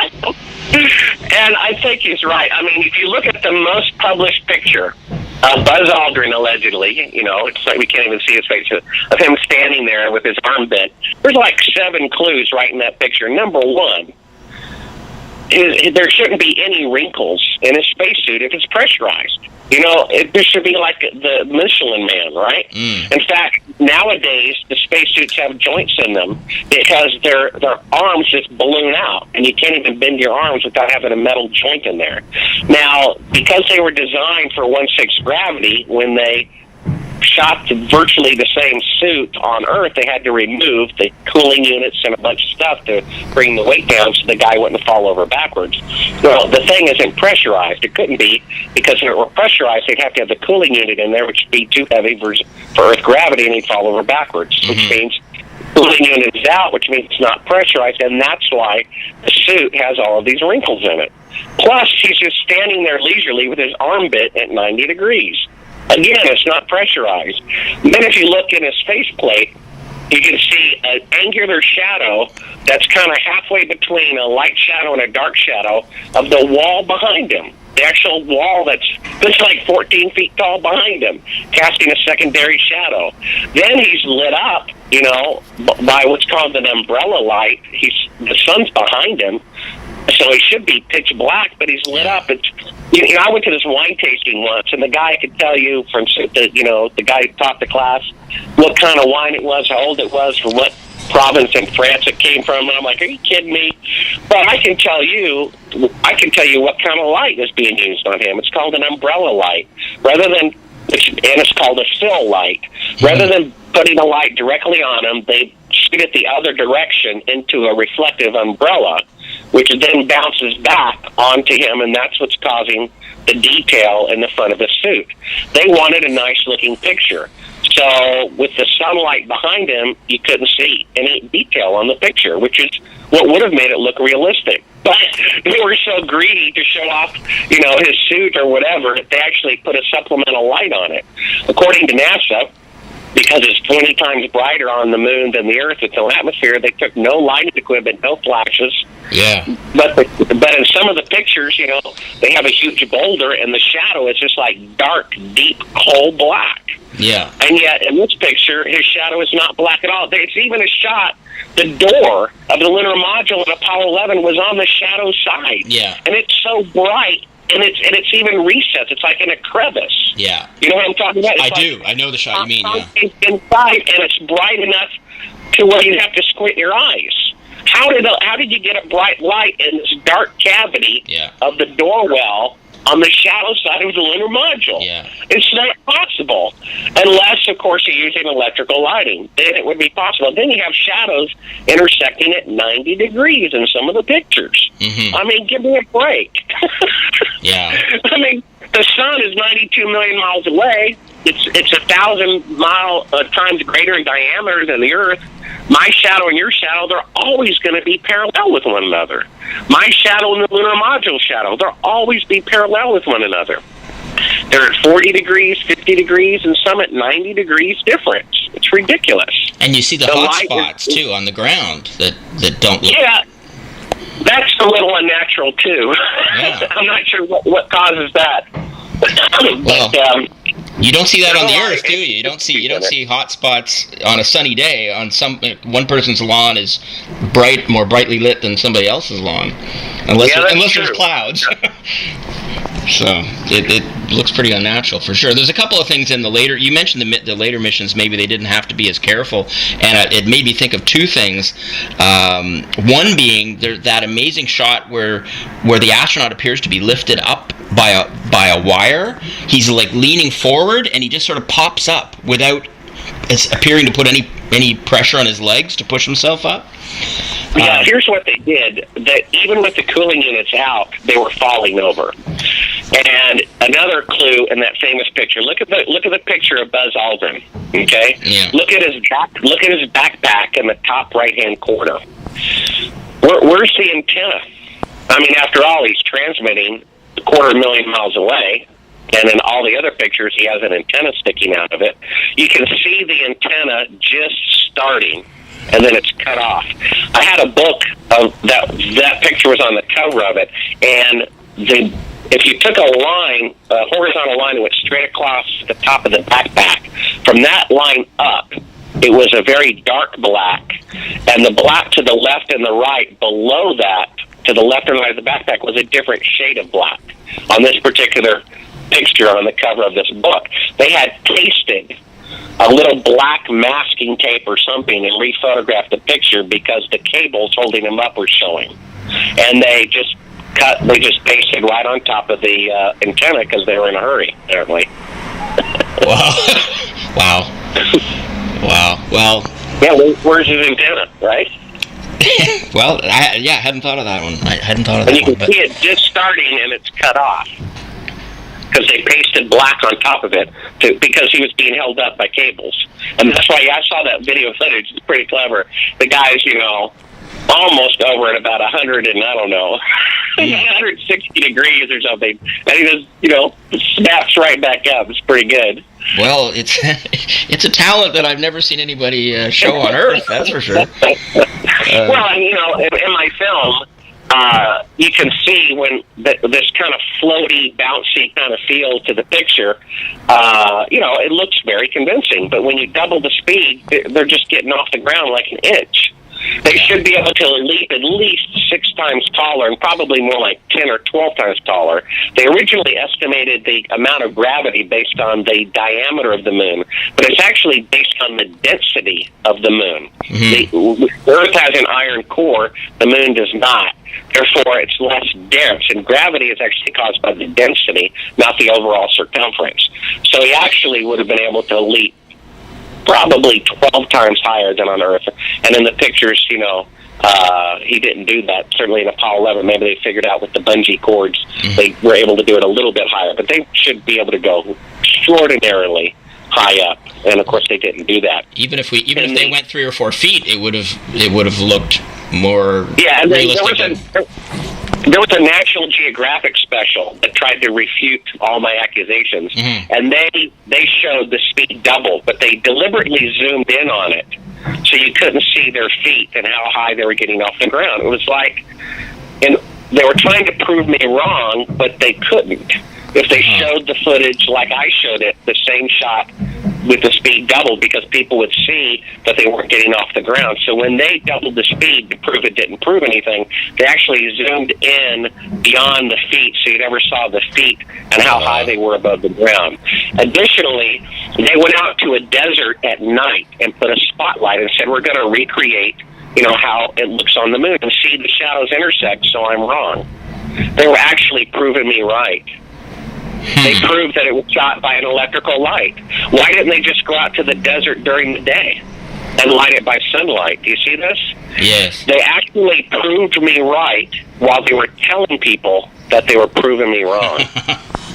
And I think he's right. I mean, if you look at the most published picture of Buzz Aldrin, allegedly, it's like we can't even see his face, of him standing there with his arm bent. There's like 7 clues right in that picture. Number one, there shouldn't be any wrinkles in his spacesuit if it's pressurized. There should be like the Michelin Man, right? Mm. In fact, nowadays, the spacesuits have joints in them because their arms just balloon out, and you can't even bend your arms without having a metal joint in there. Now, because they were designed for 1/6 gravity, when they shot virtually the same suit on Earth, they had to remove the cooling units and a bunch of stuff to bring the weight down so the guy wouldn't fall over backwards. Well, the thing isn't pressurized. It couldn't be, because if it were pressurized, they'd have to have the cooling unit in there, which would be too heavy for Earth gravity, and he'd fall over backwards, which means cooling unit is out, which means it's not pressurized, and that's why the suit has all of these wrinkles in it. Plus, he's just standing there leisurely with his arm bit at 90 degrees. Again, it's not pressurized. Then if you look in his faceplate, you can see an angular shadow that's kind of halfway between a light shadow and a dark shadow of the wall behind him. The actual wall that's like 14 feet tall behind him, casting a secondary shadow. Then he's lit up, by what's called an umbrella light. The sun's behind him, so he should be pitch black, but he's lit up. It's, I went to this wine tasting once, and the guy could tell you the guy who taught the class what kind of wine it was, how old it was, from what province in France it came from, and I'm like, are you kidding me? But I can tell you what kind of light is being used on him. It's called an umbrella light, and it's called a fill light. Rather than putting a light directly on him, they shoot it the other direction into a reflective umbrella, which then bounces back onto him, and that's what's causing the detail in the front of the suit. They wanted a nice-looking picture. So with the sunlight behind him, you couldn't see any detail on the picture, which is what would have made it look realistic. But they were so greedy to show off, his suit or whatever, they actually put a supplemental light on it. According to NASA, because it's 20 times brighter on the moon than the Earth, its own atmosphere, they took no lighting equipment, no flashes. Yeah. But in some of the pictures, they have a huge boulder, and the shadow is just like dark, deep, coal black. Yeah. And yet, in this picture, his shadow is not black at all. It's even a shot, the door of the lunar module in Apollo 11 was on the shadow side. Yeah. And it's so bright, and it's even recessed. It's like in a crevice. Yeah. You know what I'm talking about? I do. I know the shot you mean, yeah. Inside, and it's bright enough to where you have to squint your eyes. How did you get a bright light in this dark cavity of the door well on the shadow side of the lunar module? Yeah. It's not possible. Unless, of course, you're using electrical lighting. Then it would be possible. Then you have shadows intersecting at 90 degrees in some of the pictures. Mm-hmm. I mean, give me a break. Yeah. I mean, the sun is 92 million miles away. It's 1,000 times greater in diameter than the Earth. My shadow and your shadow, they're always going to be parallel with one another. My shadow and the lunar module shadow, they'll always be parallel with one another. They're at 40 degrees, 50 degrees, and some at 90 degrees difference. It's ridiculous. And you see the hot spots, too, on the ground that don't look... Yeah, that's a little unnatural, too. Yeah. I'm not sure what causes that. Well, you don't see that on the Earth, do you? You don't ridiculous. see hot spots on a sunny day. On one person's lawn is more brightly lit than somebody else's lawn, unless there's clouds. So it looks pretty unnatural for sure. There's a couple of things in the later. You mentioned the later missions. Maybe they didn't have to be as careful, and it made me think of two things. One being that amazing shot where the astronaut appears to be lifted up by a wire. He's like leaning forward, and he just sort of pops up without appearing to put any pressure on his legs to push himself up. Yeah, here's what they did. That even with the cooling units out, they were falling over. And another clue in that famous picture. Look at the picture of Buzz Aldrin. Okay. Yeah. Look at his backpack in the top right-hand corner. Where's the antenna? I mean, after all, he's transmitting 250,000 miles away. And in all the other pictures, he has an antenna sticking out of it. You can see the antenna just starting, and then it's cut off. I had a book of that picture was on the cover of it, and if you took a horizontal line that went straight across the top of the backpack, from that line up, it was a very dark black, and the black to the left and the right below that, to the left and right of the backpack, was a different shade of black. On this particular picture on the cover of this book, they had pasted a little black masking tape or something and rephotographed the picture because the cables holding them up were showing, and they just pasted right on top of the antenna because they were in a hurry, apparently. Wow. Well. Yeah, where's his antenna, right? Well, I hadn't thought of that one. I hadn't thought of that and you one. can see it just starting and it's cut off. because they pasted black on top of it because he was being held up by cables. And that's why I saw that video footage. It's pretty clever. The guy's, almost over at about 100 and 160 degrees or something. And he just, snaps right back up. It's pretty good. Well, it's it's a talent that I've never seen anybody show on Earth, that's for sure. Well, and, in my film, you can see when this kind of floaty, bouncy kind of feel to the picture, it looks very convincing. But when you double the speed, they're just getting off the ground like an inch. They should be able to leap at least 6 times taller and probably more like 10 or 12 times taller. They originally estimated the amount of gravity based on the diameter of the moon, but it's actually based on the density of the moon. Mm-hmm. The Earth has an iron core, the moon does not. Therefore, it's less dense, and gravity is actually caused by the density, not the overall circumference. So he actually would have been able to leap probably 12 times higher than on Earth. And in the pictures, he didn't do that. Certainly in Apollo 11, maybe they figured out with the bungee cords, they were able to do it a little bit higher. But they should be able to go extraordinarily high up. And of course, they didn't do that. Even if they went 3 or 4 feet, it would have looked more realistic. There was a National Geographic special that tried to refute all my accusations, and they showed the speed double, but they deliberately zoomed in on it so you couldn't see their feet and how high they were getting off the ground. It was like, and they were trying to prove me wrong, but they couldn't. If they showed the footage like I showed it, the same shot with the speed doubled, because people would see that they weren't getting off the ground. So when they doubled the speed to prove it didn't prove anything, they actually zoomed in beyond the feet so you never saw the feet and how high they were above the ground. Additionally, they went out to a desert at night and put a spotlight and said, we're going to recreate, how it looks on the moon and see the shadows intersect, so I'm wrong. They were actually proving me right. They proved that it was shot by an electrical light. Why didn't they just go out to the desert during the day and light it by sunlight? Do you see this? Yes. They actually proved me right while they were telling people that they were proving me wrong.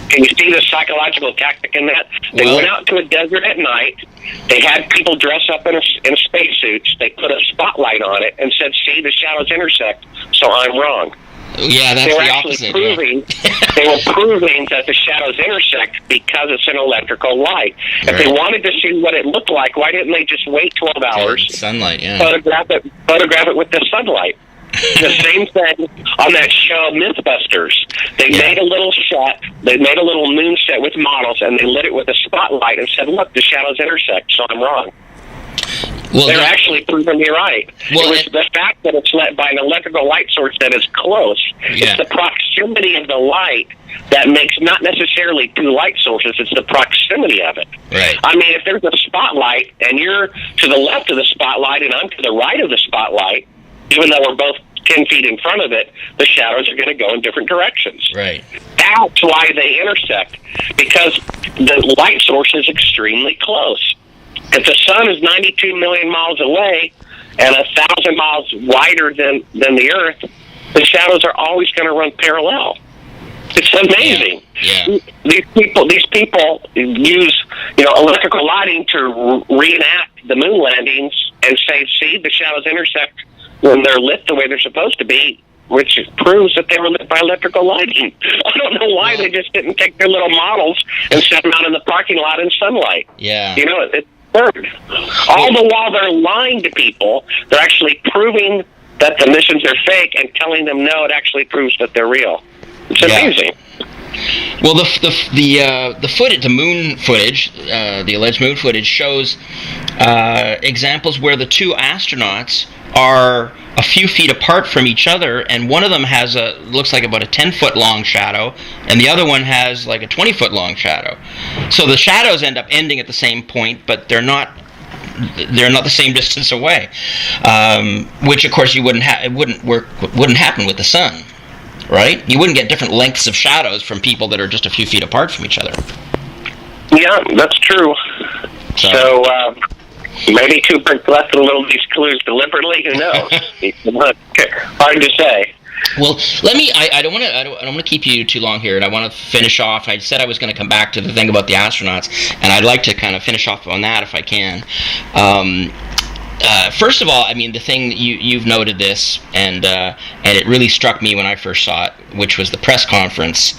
Can you see the psychological tactic in that? They went out to a desert at night. They had people dress up in spacesuits. They put a spotlight on it and said, see, the shadows intersect, so I'm wrong. Yeah, that's the opposite. They were proving that the shadows intersect because it's an electrical light. If they wanted to see what it looked like, why didn't they just wait 12 hours? Sunlight, yeah. Photograph it with the sunlight. The same thing on that show Mythbusters. They made a little shot. They made a little moon set with models, and they lit it with a spotlight and said, look, the shadows intersect, so I'm wrong. Well, they're actually proving me right. Well, it was the fact that it's lit by an electrical light source that is close. Yeah. It's the proximity of the light that makes not necessarily 2 light sources. It's the proximity of it. Right. I mean, if there's a spotlight and you're to the left of the spotlight and I'm to the right of the spotlight, even though we're both 10 feet in front of it, the shadows are going to go in different directions. Right. That's why they intersect, because the light source is extremely close. If the sun is 92 million miles away and 1,000 miles wider than the Earth, the shadows are always going to run parallel. It's amazing. Yeah. These people use electrical lighting to reenact the moon landings and say, see, the shadows intersect when they're lit the way they're supposed to be, which proves that they were lit by electrical lighting. I don't know why they just didn't take their little models and set them out in the parking lot in sunlight. Yeah. It's absurd. All the while they're lying to people, they're actually proving that the missions are fake and telling them no, it actually proves that they're real. It's amazing. Well, the footage, the moon footage, the alleged moon footage shows examples where the 2 astronauts are a few feet apart from each other, and one of them has looks like about a 10-foot long shadow, and the other one has like a 20-foot long shadow. So the shadows end up ending at the same point, but they're not the same distance away. Which of course it wouldn't happen with the sun, right? You wouldn't get different lengths of shadows from people that are just a few feet apart from each other. Yeah, that's true. So maybe Kubrick left a little of these clues deliberately. Who knows? Hard to say. Well, let me. I don't want to. I don't want to keep you too long here, and I want to finish off. I said I was going to come back to the thing about the astronauts, and I'd like to kind of finish off on that if I can. First of all, I mean, the thing that you've noted this, and it really struck me when I first saw it, which was the press conference,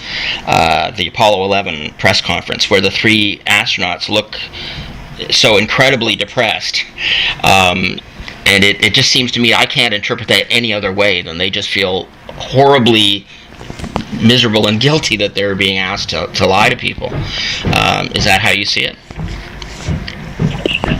the Apollo 11 press conference, where the three astronauts look so incredibly depressed. And it just seems to me, I can't interpret that any other way than they just feel horribly miserable and guilty that they're being asked to lie to people. Is that how you see it?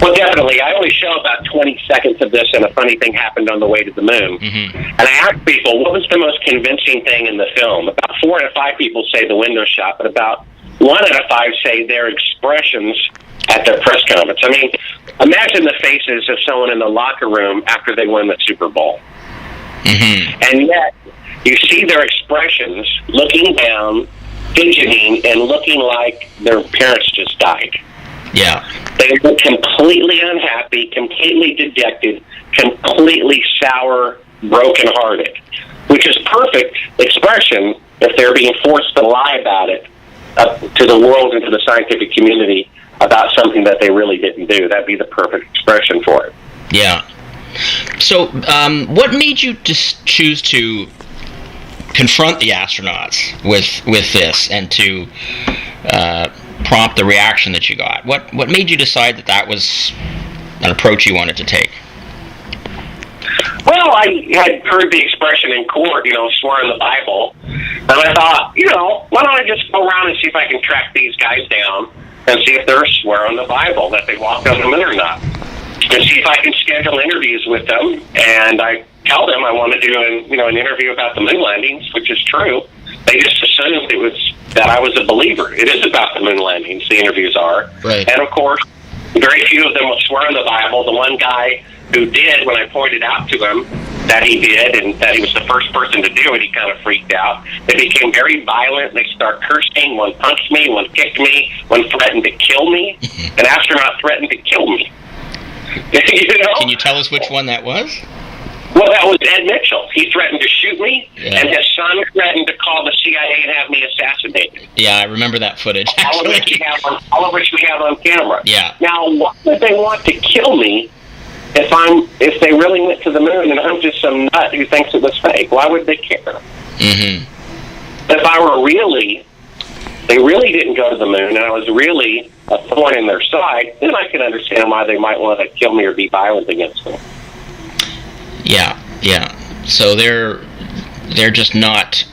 Well, definitely. I only show about 20 seconds of this, and a funny thing happened on the way to the moon. Mm-hmm. And I asked people, what was the most convincing thing in the film? About 4 out of 5 people say the window shot, but about 1 out of 5 say their expressions at their press conference. I mean, imagine the faces of someone in the locker room after they win the Super Bowl. Mm-hmm. And yet, you see their expressions looking down, fidgeting, and looking like their parents just died. Yeah. They were completely unhappy, completely dejected, completely sour, broken-hearted, which is perfect expression if they're being forced to lie about it to the world and to the scientific community about something that they really didn't do. That'd be the perfect expression for it. Yeah. So, what made you just choose to confront the astronauts with this and to prompt the reaction that you got? What made you decide that was an approach you wanted to take? Well, I had heard the expression in court, swear in the Bible, and I thought, why don't I just go around and see if I can track these guys down and see if they're swearing the Bible that they walked on the moon or not, and see if I can schedule interviews with them. And I tell them I want to do an interview about the moon landings, which is true. They just assumed it was that I was a believer. It is about the moon landings, the interviews are. Right. And, of course, very few of them will swear in the Bible. The one guy who did, when I pointed out to him that he did and that he was the first person to do it, he kind of freaked out. They became very violent. They start cursing. One punched me, one kicked me, one threatened to kill me. An astronaut threatened to kill me. Can you tell us which one that was? Well, that was Ed Mitchell. He threatened to shoot me, and his son threatened to call the CIA and have me assassinated. Yeah, I remember that footage, All of which we have on camera. Yeah. Now, why would they want to kill me if they really went to the moon and I'm just some nut who thinks it was fake? Why would they care? Mm-hmm. If they really didn't go to the moon, and I was really a thorn in their side, then I can understand why they might want to kill me or be violent against me. Yeah. So they're just not.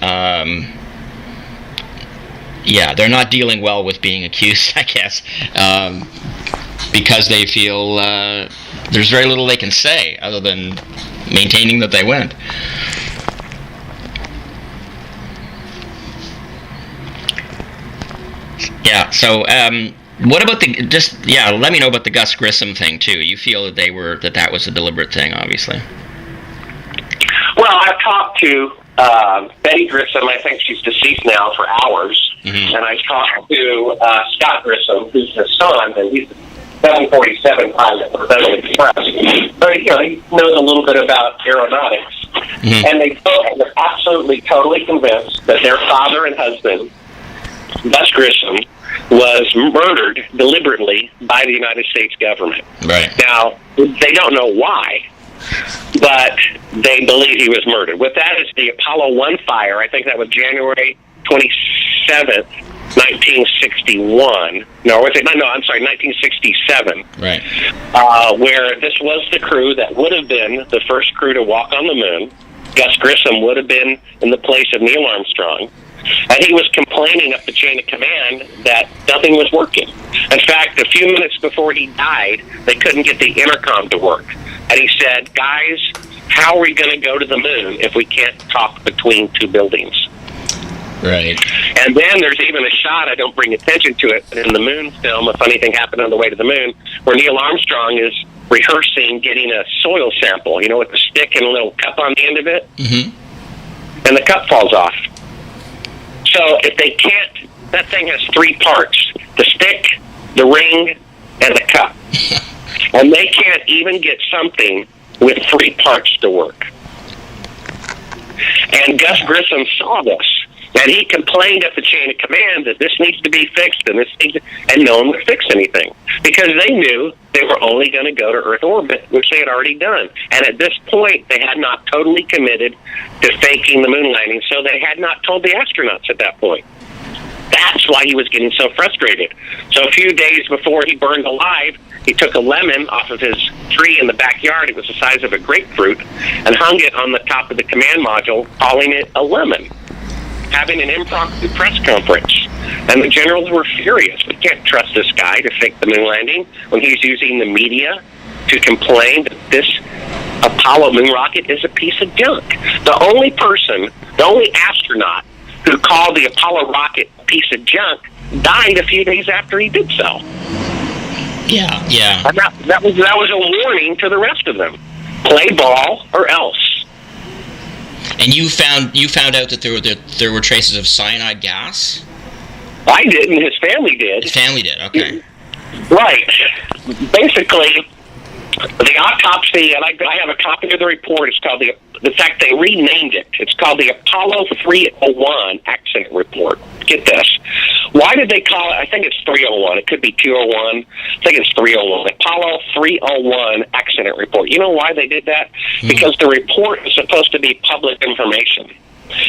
They're not dealing well with being accused, I guess, because they feel there's very little they can say other than maintaining that they went. Yeah. So, what about let me know about the Gus Grissom thing too. You feel that that was a deliberate thing, obviously. Well, I've talked to Betty Grissom. I think she's deceased now, for hours. Mm-hmm. And I talked to Scott Grissom, who's his son, and he's a 747 pilot for Federal Express. So, he knows a little bit about aeronautics. Mm-hmm. And they both are absolutely, totally convinced that their father and husband, Gus Grissom, was murdered deliberately by the United States government. Right. Now, they don't know why, but they believe he was murdered. With that is the Apollo 1 fire. I think that was January 27th, 1961. No, was it? No, I'm sorry, 1967. Right. Where this was the crew that would have been the first crew to walk on the moon. Gus Grissom would have been in the place of Neil Armstrong. And he was complaining up the chain of command that nothing was working. In fact, a few minutes before he died, they couldn't get the intercom to work. And he said, guys, how are we going to go to the moon if we can't talk between two buildings? Right. And then there's even a shot, I don't bring attention to it, but in the moon film, a funny thing happened on the way to the moon, where Neil Armstrong is rehearsing getting a soil sample, with a stick and a little cup on the end of it. Mm-hmm. And the cup falls off. So if they can't, that thing has 3 parts: the stick, the ring, and the cup. And they can't even get something with 3 parts to work. And Gus Grissom saw this. And he complained at the chain of command that this needs to be fixed and no one would fix anything because they knew they were only going to go to Earth orbit, which they had already done. And at this point, they had not totally committed to faking the moon landing, so they had not told the astronauts at that point. That's why he was getting so frustrated. So a few days before he burned alive, he took a lemon off of his tree in the backyard. It was the size of a grapefruit, and hung it on the top of the command module, calling it a lemon, having an impromptu press conference. And the generals were furious. We can't trust this guy to fake the moon landing when he's using the media to complain that this Apollo moon rocket is a piece of junk. The only astronaut who called the Apollo rocket a piece of junk died a few days after he did so. Yeah. And that was a warning to the rest of them. Play ball or else. And you found out that there were traces of cyanide gas? I didn't. His family did. His family did, okay. Right. Basically, the autopsy, and I have a copy of the report. It's called in fact, they renamed it. It's called the Apollo 301 accident report. Get this. Why did they call it? I think it's 301. It could be 201. I think it's 301. Apollo 301 accident report. You know why they did that? Because the report is supposed to be public information.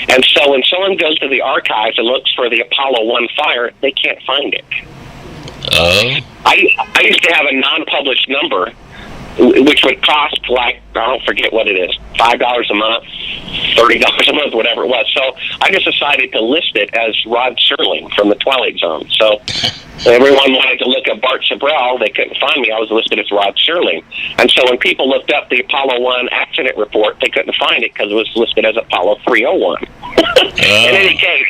And so when someone goes to the archives and looks for the Apollo 1 fire, they can't find it. Oh. I used to have a non-published number, which would cost, like, I don't forget what it is, $5 a month, $30 a month, whatever it was. So I just decided to list it as Rod Serling from the Twilight Zone. So everyone wanted to look up Bart Sibrel. They couldn't find me. I was listed as Rod Serling. And so when people looked up the Apollo 1 accident report, they couldn't find it because it was listed as Apollo 301. In any case,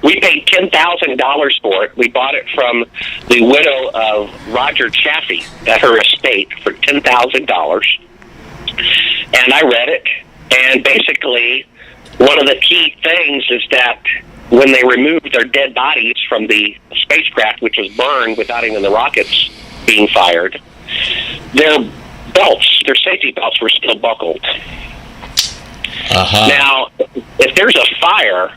we paid $10,000 for it. We bought it from the widow of Roger Chaffee at her estate for $10,000. And I read it. And basically, one of the key things is that when they removed their dead bodies from the spacecraft, which was burned without even the rockets being fired, their safety belts were still buckled. Now, if there's a fire,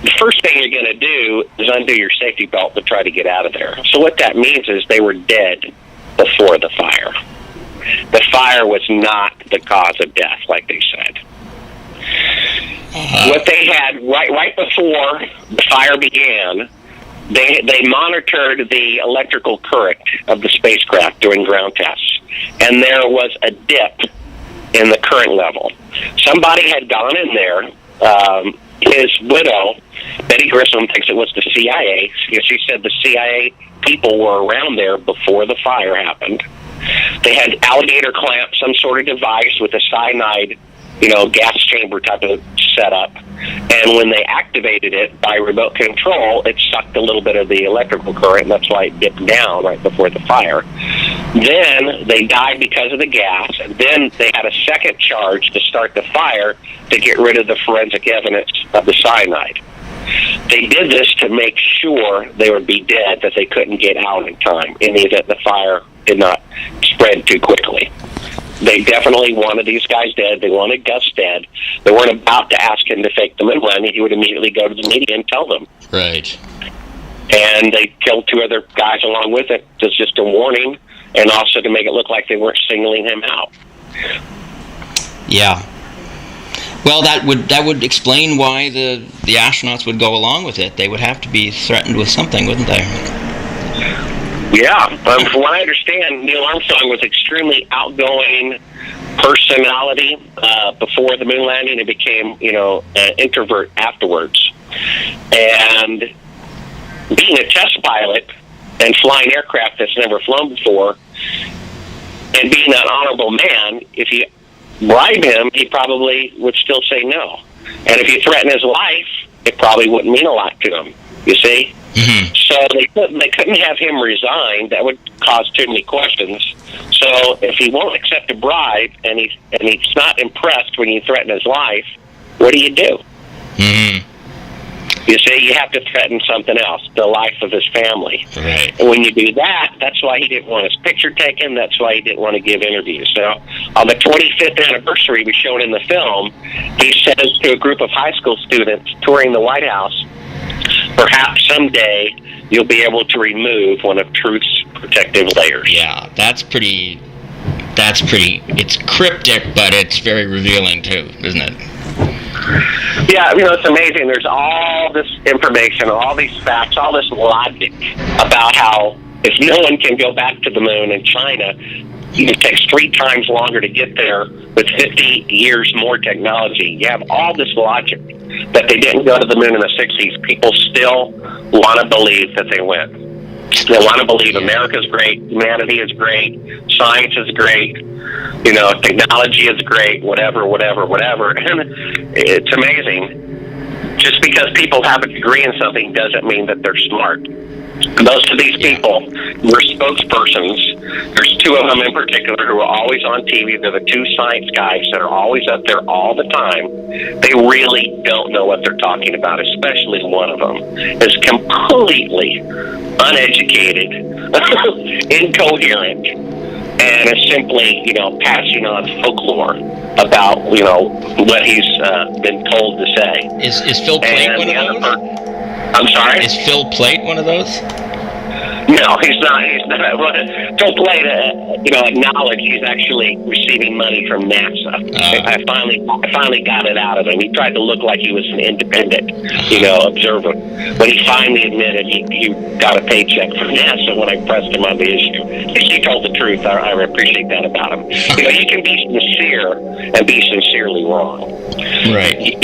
the first thing you're going to do is undo your safety belt to try to get out of there. So what that means is they were dead before the fire. The fire was not the cause of death, like they said. What they had right before the fire began, they monitored the electrical current of the spacecraft during ground tests, and there was a dip in the current level. Somebody had gone in there. His widow, Betty Grissom, thinks it was the CIA, because she said the CIA people were around there before the fire happened. They had alligator clamps, some sort of device with a cyanide, gas chamber type of setup. And when they activated it by remote control, it sucked a little bit of the electrical current, and that's why it dipped down right before the fire. Then they died because of the gas, and then they had a second charge to start the fire to get rid of the forensic evidence of the cyanide. They did this to make sure they would be dead, that they couldn't get out in time in the event the fire did not spread too quickly. They definitely wanted these guys dead. They wanted Gus dead. They weren't about to ask him to fake the moon landing. He would immediately go to the media and tell them. Right. And they killed two other guys along with it. It's just a warning, and also to make it look like they weren't singling him out. Yeah. Well, that would explain why the astronauts would go along with it. They would have to be threatened with something, wouldn't they? Yeah. From what I understand, Neil Armstrong was extremely outgoing personality before the moon landing. He became, an introvert afterwards. And being a test pilot and flying aircraft that's never flown before, and being an honorable man, if you bribe him, he probably would still say no. And if you threaten his life, it probably wouldn't mean a lot to him, you see? Mm-hmm. So they couldn't have him resign. That would cause too many questions. So if he won't accept a bribe and he's not impressed when you threaten his life, what do you do? Mm-hmm. You see, you have to threaten something else, the life of his family. Right. And when you do that, that's why he didn't want his picture taken. That's why he didn't want to give interviews. So on the 25th anniversary we showed in the film, he says to a group of high school students touring the White House, perhaps someday you'll be able to remove one of truth's protective layers. Yeah, that's pretty, it's cryptic, but it's very revealing too, isn't it? Yeah, it's amazing. There's all this information, all these facts, all this logic about how if no one can go back to the moon in China, it takes 3 times longer to get there with 50 years more technology. You have all this logic that they didn't go to the moon in the 60s. People still want to believe that they went. They want to believe America's great, humanity is great, science is great, technology is great, whatever. And it's amazing. Just because people have a degree in something doesn't mean that they're smart. Most of these people were spokespersons. There's 2 of them in particular who are always on TV. They're the 2 science guys that are always up there all the time. They really don't know what they're talking about, especially one of them is completely uneducated, incoherent, and is simply, passing on folklore about, what he's been told to say. Is Phil Plait one of those? I'm sorry? Is Phil Plait one of those? No, he's not. Phil Plait, acknowledged he's actually receiving money from NASA. I finally got it out of him. He tried to look like he was an independent, observer. When he finally admitted he got a paycheck from NASA when I pressed him on the issue, he told the truth. I appreciate that about him. You can be sincere and be sincerely wrong. Right.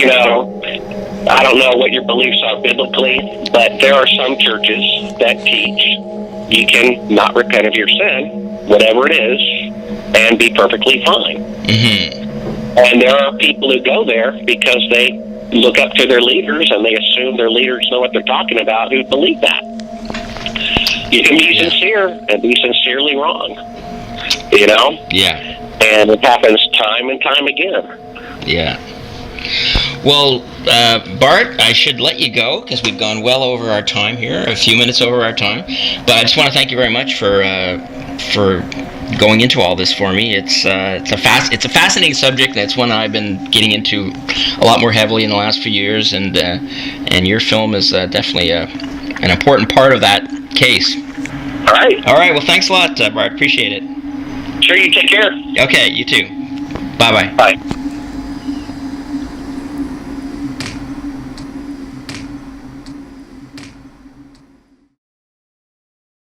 I don't know what your beliefs are biblically, but there are some churches that teach you can not repent of your sin, whatever it is, and be perfectly fine. Mm-hmm. And there are people who go there because they look up to their leaders and they assume their leaders know what they're talking about who believe that. You can be sincere and be sincerely wrong. Yeah. And it happens time and time again. Yeah. Well, Bart, I should let you go because we've gone well over our time here, a few minutes over our time. But I just want to thank you very much for going into all this for me. It's a fascinating subject. That's one I've been getting into a lot more heavily in the last few years, and your film is definitely an important part of that case. All right. Well, thanks a lot, Bart. Appreciate it. Sure. You take care. Okay. You too. Bye-bye. Bye.